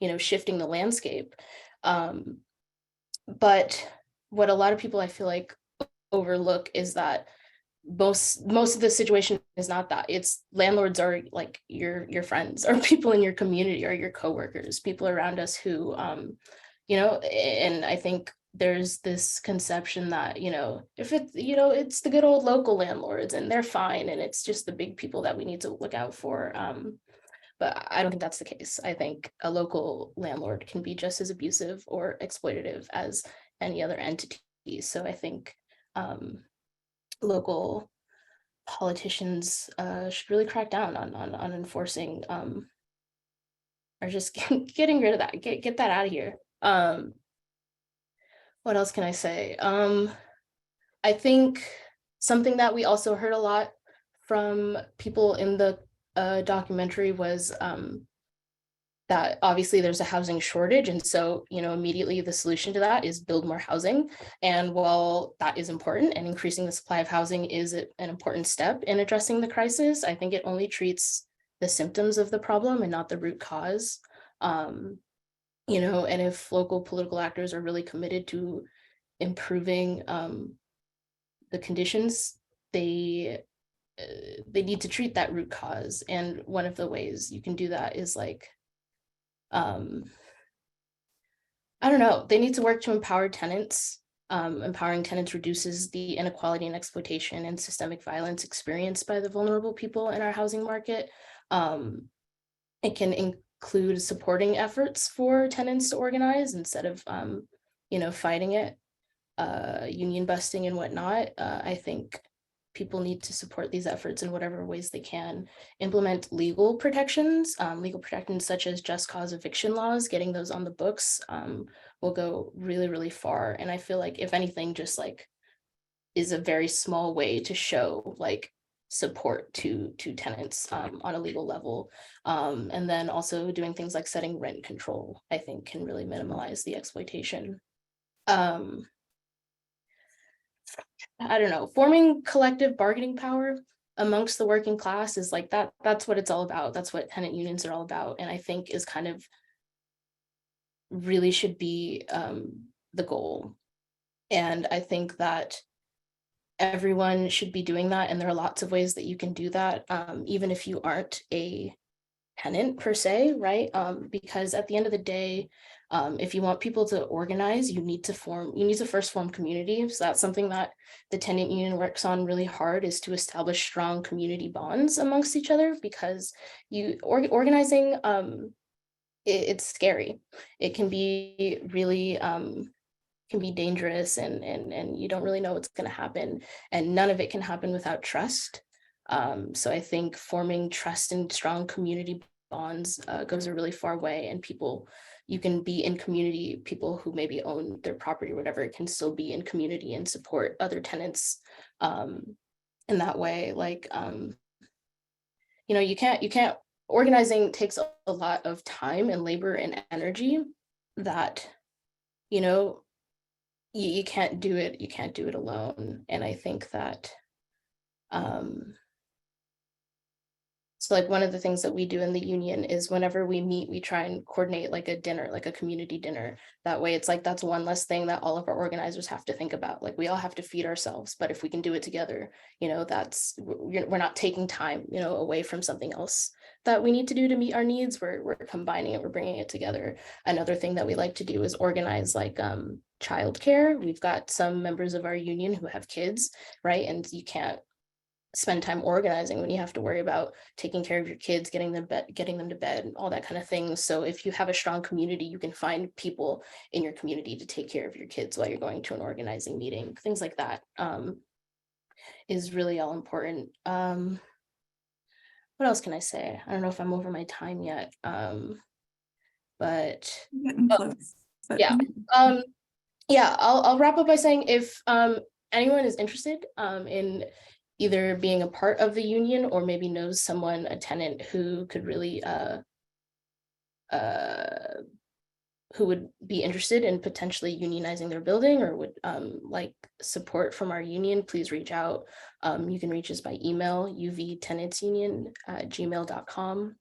you know, shifting the landscape. But what a lot of people, I feel like, overlook is that most of the situation is not that. It's landlords are like your friends, or people in your community, or your coworkers, people around us who you know. And I think there's this conception that, you know, if it, you know, it's the good old local landlords and they're fine, and it's just the big people that we need to look out for. But I don't think that's the case. I think a local landlord can be just as abusive or exploitative as any other entity. So I think local politicians should really crack down on enforcing, or just getting rid of that. Get that out of here. What else can I say? I think something that we also heard a lot from people in the documentary was that obviously there's a housing shortage. And so, you know, immediately the solution to that is build more housing. And while that is important, and increasing the supply of housing is an important step in addressing the crisis, I think it only treats the symptoms of the problem and not the root cause. You know, and if local political actors are really committed to improving the conditions, they need to treat that root cause. And one of the ways you can do that is, like, I don't know, they need to work to empower tenants. Empowering tenants reduces the inequality and exploitation and systemic violence experienced by the vulnerable people in our housing market. It can include supporting efforts for tenants to organize instead of, you know, fighting it, union busting and whatnot. I think people need to support these efforts in whatever ways they can. Implement legal protections such as just cause eviction laws. Getting those on the books will go really, really far. And I feel like, if anything, just like is a very small way to show like support to tenants on a legal level. And then also doing things like setting rent control, I think, can really minimize the exploitation. I don't know, forming collective bargaining power amongst the working class is like that's what it's all about. That's what tenant unions are all about. And I think is kind of really should be the goal. And I think that everyone should be doing that. And there are lots of ways that you can do that, even if you aren't a tenant per se, right? Because at the end of the day, if you want people to organize, you need to first form community. So that's something that the tenant union works on really hard, is to establish strong community bonds amongst each other, because organizing, it's scary. It can be really can be dangerous, and you don't really know what's going to happen, and none of it can happen without trust. So I think forming trust and strong community bonds goes a really far way. And you can be in community, people who maybe own their property or whatever, can still be in community and support other tenants in that way. Like, you know, you can't organizing takes a lot of time and labor and energy that, you know, you can't do it. You can't do it alone. And I think that, so like one of the things that we do in the union is whenever we meet, we try and coordinate like a dinner, like a community dinner. That way it's like, that's one less thing that all of our organizers have to think about. Like we all have to feed ourselves, but if we can do it together, you know, we're not taking time, you know, away from something else that we need to do to meet our needs. We're combining it, we're bringing it together. Another thing that we like to do is organize like childcare. We've got some members of our union who have kids, right? And you can't spend time organizing when you have to worry about taking care of your kids, getting them to bed, all that kind of thing. So if you have a strong community, you can find people in your community to take care of your kids while you're going to an organizing meeting. Things like that is really all important. What else can I say? I don't know if I'm over my time yet, but Getting close, but yeah. Yeah, I'll wrap up by saying if anyone is interested in either being a part of the union or maybe knows someone, a tenant who could really who would be interested in potentially unionizing their building or would like support from our union, please reach out. You can reach us by email, uvtenantsunion@gmail.com.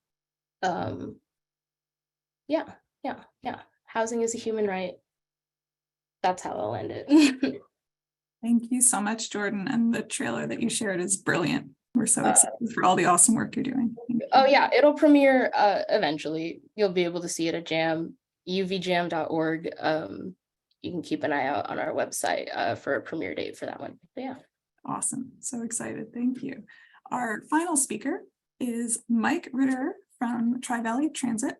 Yeah. Housing is a human right. That's how I'll end it. thank you so much, Jordan. And the trailer that you shared is brilliant. We're so excited for all the awesome work you're doing. Oh yeah, it'll premiere eventually. You'll be able to see it at Jam, uvjam.org. You can keep an eye out on our website for a premiere date for that one. But yeah. Awesome. So excited. Thank you. Our final speaker is Mike Ritter from Tri-Valley Transit.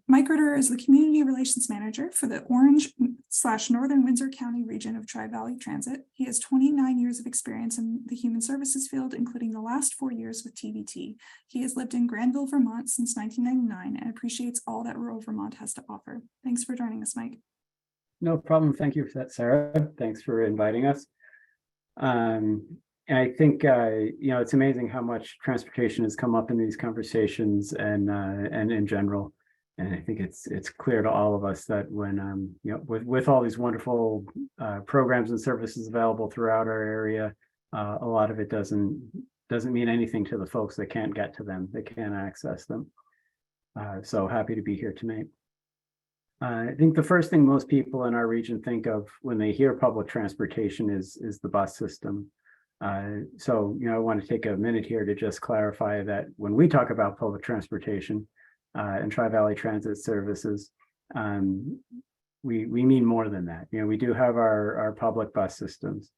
Mike Ritter is the Community Relations Manager for the Orange/Northern Windsor County region of Tri-Valley Transit. He has 29 years of experience in the human services field, including the last 4 years with TVT. He has lived in Granville, Vermont since 1999 and appreciates all that rural Vermont has to offer. Thanks for joining us, Mike. No problem. Thank you for that, Sarah. Thanks for inviting us. And I think, it's amazing how much transportation has come up in these conversations and in general. And I think it's clear to all of us that when, with all these wonderful programs and services available throughout our area, a lot of it doesn't mean anything to the folks that can't get to them, that can't access them. So happy to be here tonight. I think the first thing most people in our region think of when they hear public transportation is the bus system. So I want to take a minute here to just clarify that when we talk about public transportation and Tri-Valley Transit Services, we mean more than that. We do have our public bus systems,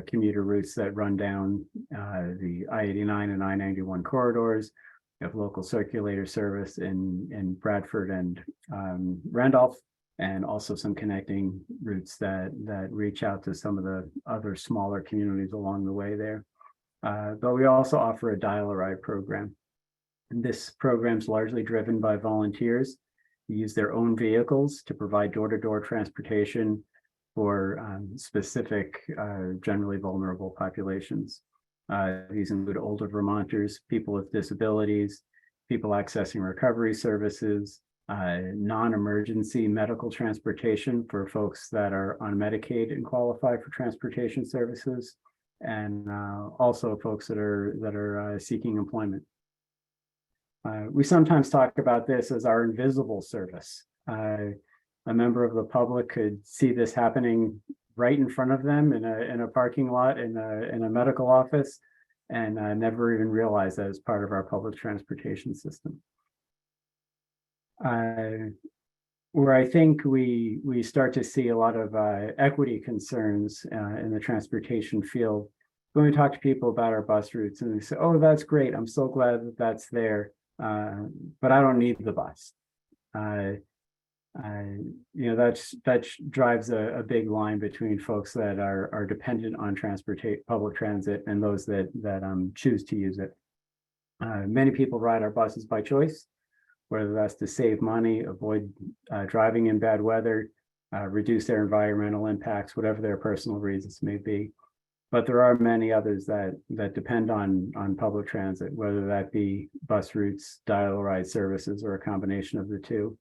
commuter routes that run down the I-89 and I-91 corridors. We have local circulator service in Bradford and Randolph, and also some connecting routes that reach out to some of the other smaller communities along the way there. But we also offer a dial-a-ride program. And this program is largely driven by volunteers who use their own vehicles to provide door-to-door transportation for specific, generally vulnerable populations. These include older Vermonters, people with disabilities, people accessing recovery services, non-emergency medical transportation for folks that are on Medicaid and qualify for transportation services, and also folks that are seeking employment. We sometimes talk about this as our invisible service. A member of the public could see this happening right in front of them in a parking lot in a medical office, and never even realize that as part of our public transportation system. Where I think we start to see a lot of equity concerns in the transportation field when we talk to people about our bus routes, and they say, "Oh, that's great. I'm so glad that that's there, but I don't need the bus." That drives a big line between folks that are dependent on public transit and those that choose to use it. Many people ride our buses by choice, whether that's to save money, avoid driving in bad weather, reduce their environmental impacts, whatever their personal reasons may be. But there are many others that depend on public transit, whether that be bus routes, dial ride services, or a combination of the two.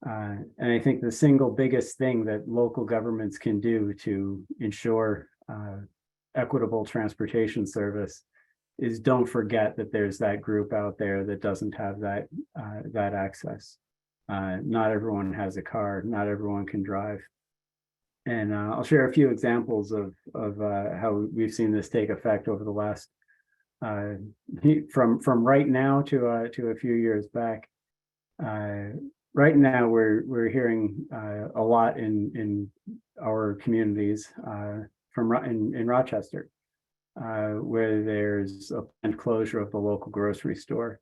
And I think the single biggest thing that local governments can do to ensure equitable transportation service is don't forget that there's that group out there that doesn't have that access. Not everyone has a car, not everyone can drive. And I'll share a few examples of how we've seen this take effect over the last from right now to a few years back. Right now, we're hearing a lot in our communities in Rochester, where there's a planned closure of the local grocery store.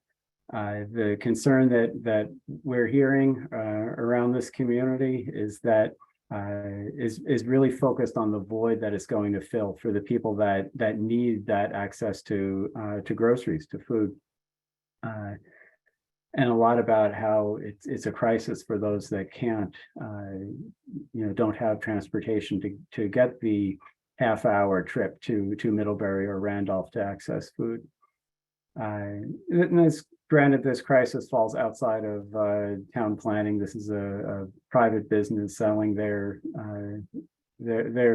The concern that we're hearing around this community is that is really focused on the void that it's going to fill for the people that need that access to groceries, to food. And a lot about how it's a crisis for those that can't, don't have transportation to get the half-hour trip to Middlebury or Randolph to access food. And this, granted, this crisis falls outside of town planning. This is a private business selling their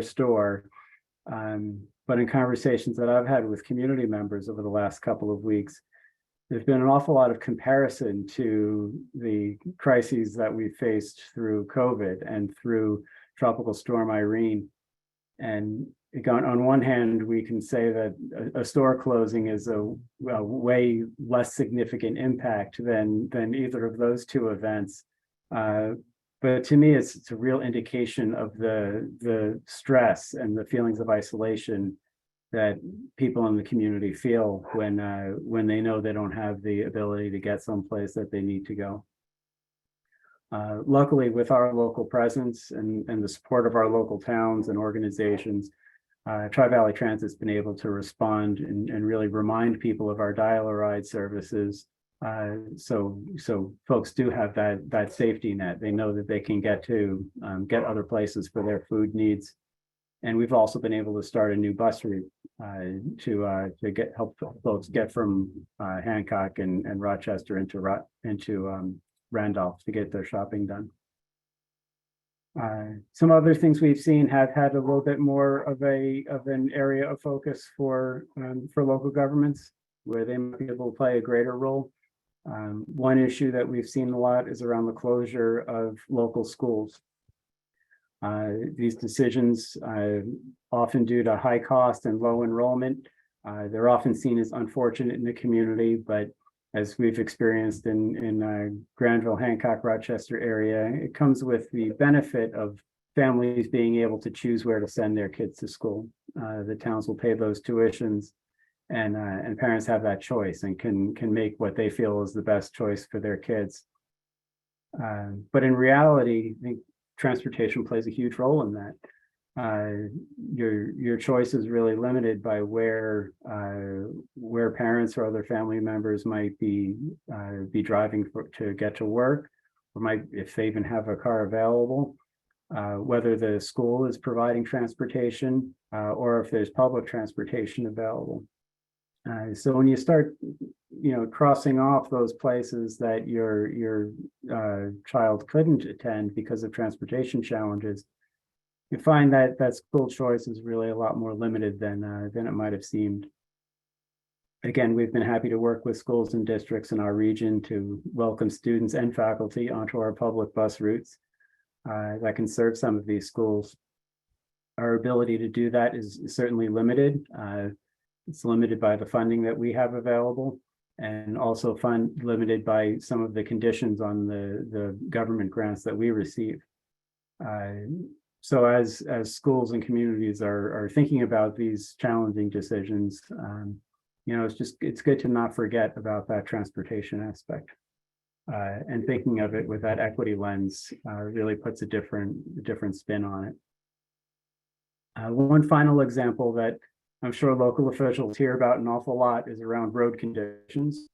store. But in conversations that I've had with community members over the last couple of weeks, there's been an awful lot of comparison to the crises that we faced through COVID and through Tropical Storm Irene. And on one hand, we can say that a store closing is a way less significant impact than either of those two events. But to me, it's a real indication of the stress and the feelings of isolation that people in the community feel when they know they don't have the ability to get someplace that they need to go. Luckily, with our local presence and the support of our local towns and organizations, Tri-Valley Transit's been able to respond and really remind people of our dial-a-ride services. So folks do have that safety net. They know that they can get other places for their food needs. And we've also been able to start a new bus route to help folks get from Hancock and Rochester into Randolph to get their shopping done. Some other things we've seen have had a little bit more of an area of focus for local governments, where they might be able to play a greater role. One issue that we've seen a lot is around the closure of local schools. These decisions, often due to high cost and low enrollment, they're often seen as unfortunate in the community, but as we've experienced in Granville, Hancock, Rochester area, it comes with the benefit of families being able to choose where to send their kids to school. The towns will pay those tuitions, and parents have that choice and can make what they feel is the best choice for their kids. But in reality, I think transportation plays a huge role in that. Your choice is really limited by where parents or other family members might be driving to get to work, or if they even have a car available, whether the school is providing transportation, or if there's public transportation available. So when you start, crossing off those places that your child couldn't attend because of transportation challenges, you find that school choice is really a lot more limited than it might have seemed. Again, we've been happy to work with schools and districts in our region to welcome students and faculty onto our public bus routes that can serve some of these schools. Our ability to do that is certainly limited. It's limited by the funding that we have available, and also limited by some of the conditions on the government grants that we receive. So as schools and communities are thinking about these challenging decisions, it's good to not forget about that transportation aspect. And thinking of it with that equity lens really puts a different spin on it. One final example that I'm sure local officials hear about an awful lot is around road conditions.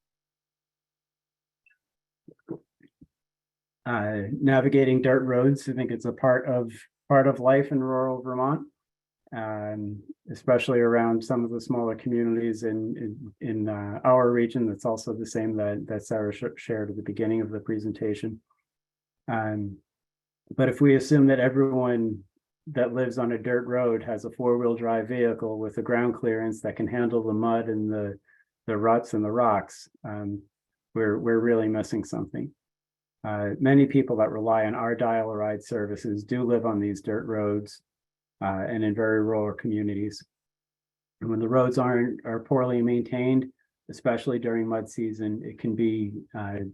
Navigating dirt roads, I think it's a part of life in rural Vermont. especially around some of the smaller communities in our region. That's also the same that Sarah shared at the beginning of the presentation. But if we assume that everyone that lives on a dirt road has a four-wheel drive vehicle with a ground clearance that can handle the mud and the ruts and the rocks, we're really missing something. Many people that rely on our dial-a-ride services do live on these dirt roads and in very rural communities. And when the roads are poorly maintained, especially during mud season, it can be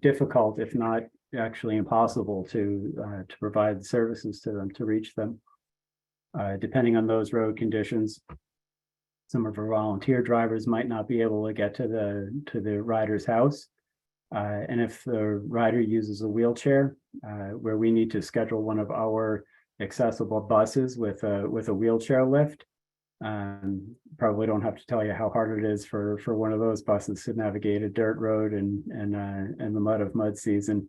difficult, if not actually impossible, to provide the services to them, to reach them. Depending on those road conditions, some of our volunteer drivers might not be able to get to the rider's house. And if the rider uses a wheelchair, where we need to schedule one of our accessible buses with a wheelchair lift, probably don't have to tell you how hard it is for one of those buses to navigate a dirt road and the mud of mud season.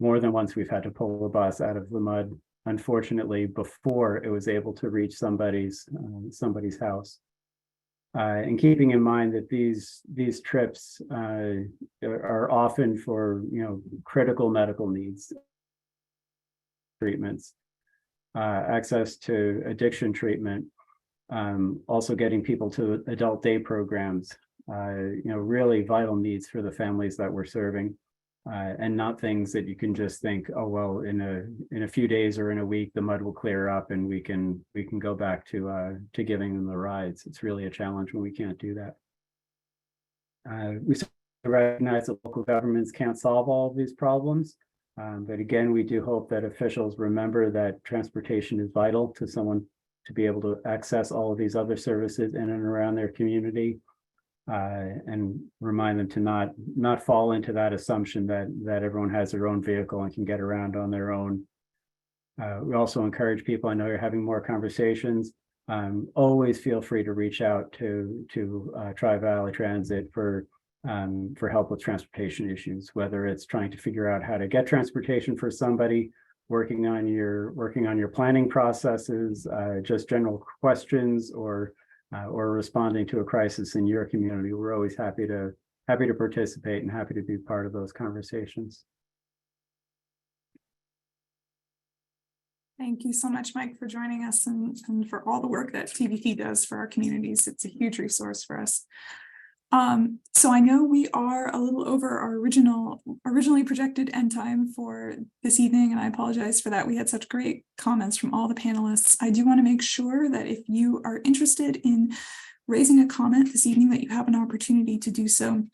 More than once we've had to pull a bus out of the mud, unfortunately, before it was able to reach somebody's house. And keeping in mind that these trips are often for critical medical needs, treatments, access to addiction treatment, also getting people to adult day programs, really vital needs for the families that we're serving, and not things that you can just think, oh well, in a few days or in a week the mud will clear up and we can go back to giving them the rides. It's really a challenge when we can't do that. We recognize that local governments can't solve all of these problems, but again, we do hope that officials remember that transportation is vital to someone to be able to access all of these other services in and around their community, and remind them to not fall into that assumption that everyone has their own vehicle and can get around on their own. We also encourage people, I know you're having more conversations, always feel free to reach out to Tri-Valley Transit for help with transportation issues, whether it's trying to figure out how to get transportation for somebody, working on your planning processes, just general questions, or responding to a crisis in your community. We're always happy to participate and happy to be part of those conversations. Thank you so much, Mike, for joining us and for all the work that TVP does for our communities. It's a huge resource for us. So I know we are a little over our originally projected end time for this evening, and I apologize for that. We had such great comments from all the panelists. I do want to make sure that if you are interested in raising a comment this evening, that you have an opportunity to do so.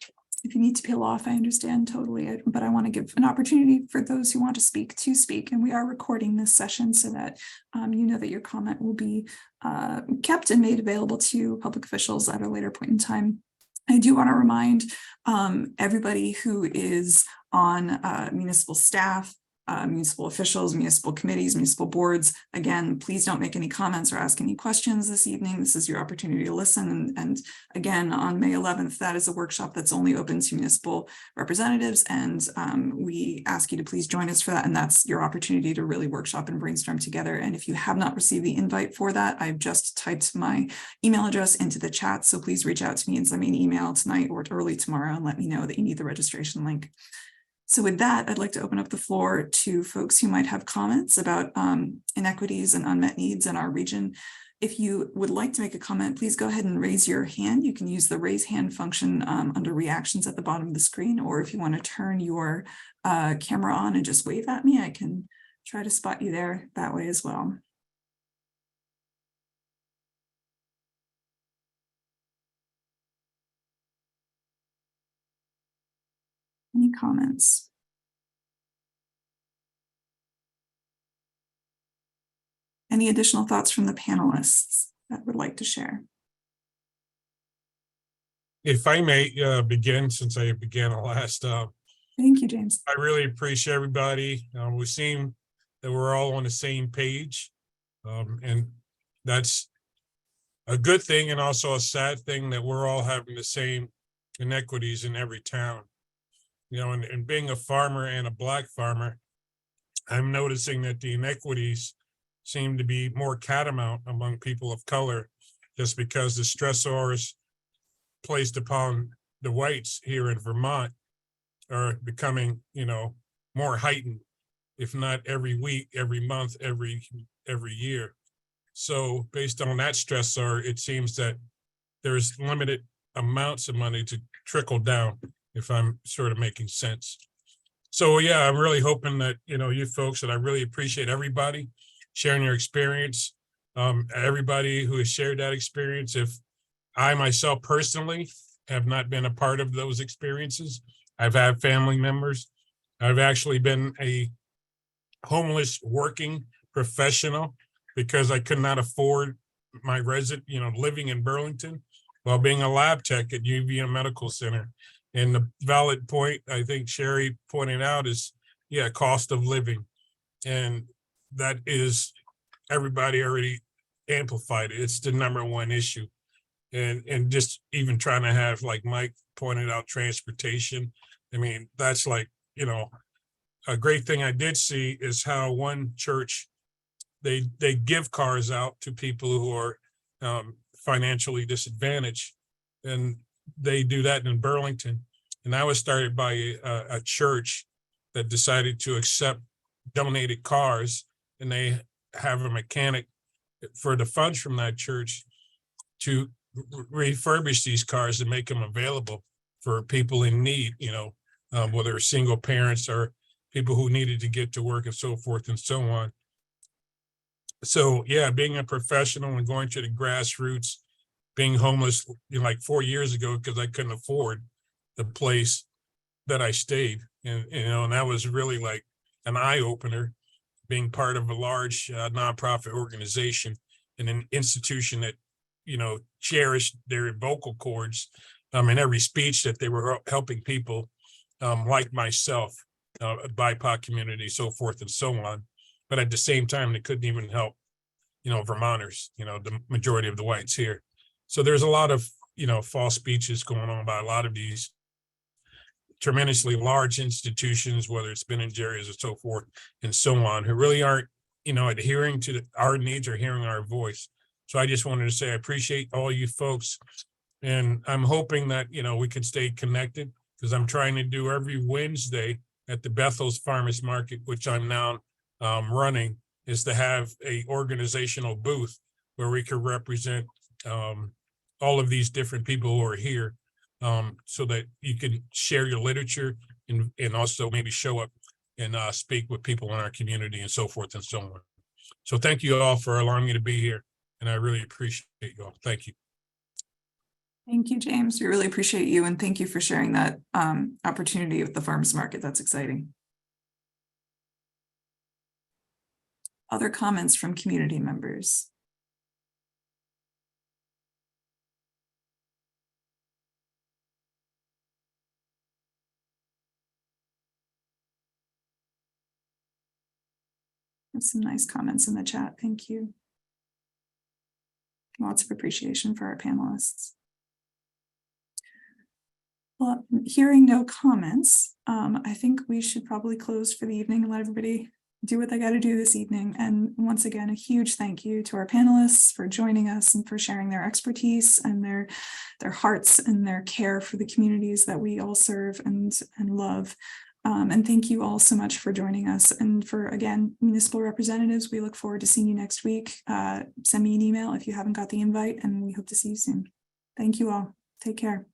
If you need to peel off, I understand totally, but I want to give an opportunity for those who want to speak, and we are recording this session so that you know that your comment will be kept and made available to public officials at a later point in time. I do want to remind everybody who is on municipal staff, municipal officials, municipal committees, municipal boards. Again, please don't make any comments or ask any questions this evening. This is your opportunity to listen. And again, on May 11th, that is a workshop that's only open to municipal representatives. And we ask you to please join us for that. And that's your opportunity to really workshop and brainstorm together. And if you have not received the invite for that, I've just typed my email address into the chat. So please reach out to me and send me an email tonight or early tomorrow and let me know that you need the registration link. So with that, I'd like to open up the floor to folks who might have comments about inequities and unmet needs in our region. If you would like to make a comment, please go ahead and raise your hand. You can use the raise hand function under reactions at the bottom of the screen, or if you want to turn your camera on and just wave at me, I can try to spot you there that way as well. Any comments? Any additional thoughts from the panelists that would like to share? If I may begin, since I began last. Thank you, James. I really appreciate everybody. We seem that we're all on the same page, and that's a good thing and also a sad thing that we're all having the same inequities in every town. And being a farmer and a Black farmer, I'm noticing that the inequities seem to be more catamount among people of color, just because the stressors placed upon the whites here in Vermont are becoming, more heightened, if not every week, every month, every year. So based on that stressor, it seems that there's limited amounts of money to trickle down, if I'm sort of making sense. So yeah, I'm really hoping that, you folks, that I really appreciate everybody sharing your experience. Everybody who has shared that experience. If I myself personally have not been a part of those experiences, I've had family members. I've actually been a homeless working professional because I could not afford my living in Burlington while being a lab tech at UVM Medical Center. And the valid point I think Sherry pointed out is, cost of living. And that is, everybody already amplified it. It's the number one issue. And just even trying to have, like Mike pointed out, transportation. I mean, that's like, a great thing I did see is how one church, they give cars out to people who are financially disadvantaged. And they do that in Burlington. And that was started by a church that decided to accept donated cars. And they have a mechanic for the funds from that church to refurbish these cars and make them available for people in need, whether single parents or people who needed to get to work and so forth and so on. So yeah, being a professional and going to the grassroots, being homeless like 4 years ago because I couldn't afford the place that I stayed. And and that was really like an eye opener, being part of a large nonprofit organization and an institution that cherished their vocal cords in every speech that they were helping people like myself, BIPOC community, so forth and so on. But at the same time, they couldn't even help, Vermonters, the majority of the whites here. So there's a lot of, false speeches going on by a lot of these tremendously large institutions, whether it's Ben and Jerry's or so forth and so on, who really aren't, adhering to our needs or hearing our voice. So I just wanted to say I appreciate all you folks. And I'm hoping that, we can stay connected, because I'm trying to do every Wednesday at the Bethel's Farmers Market, which I'm now running, is to have a organizational booth where we can represent all of these different people who are here, so that you can share your literature and also maybe show up and speak with people in our community and so forth and so on. So thank you all for allowing me to be here. And I really appreciate you all. Thank you. Thank you, James. We really appreciate you. And thank you for sharing that opportunity with the farmers market. That's exciting. Other comments from community members? There's some nice comments in the chat. Thank you. Lots of appreciation for our panelists. Well, hearing no comments, I think we should probably close for the evening and let everybody do what they got to do this evening. And once again, a huge thank you to our panelists for joining us and for sharing their expertise and their hearts and their care for the communities that we all serve and love. And thank you all so much for joining us. And for, again, municipal representatives, we look forward to seeing you next week. Send me an email if you haven't got the invite, and we hope to see you soon. Thank you all. Take care.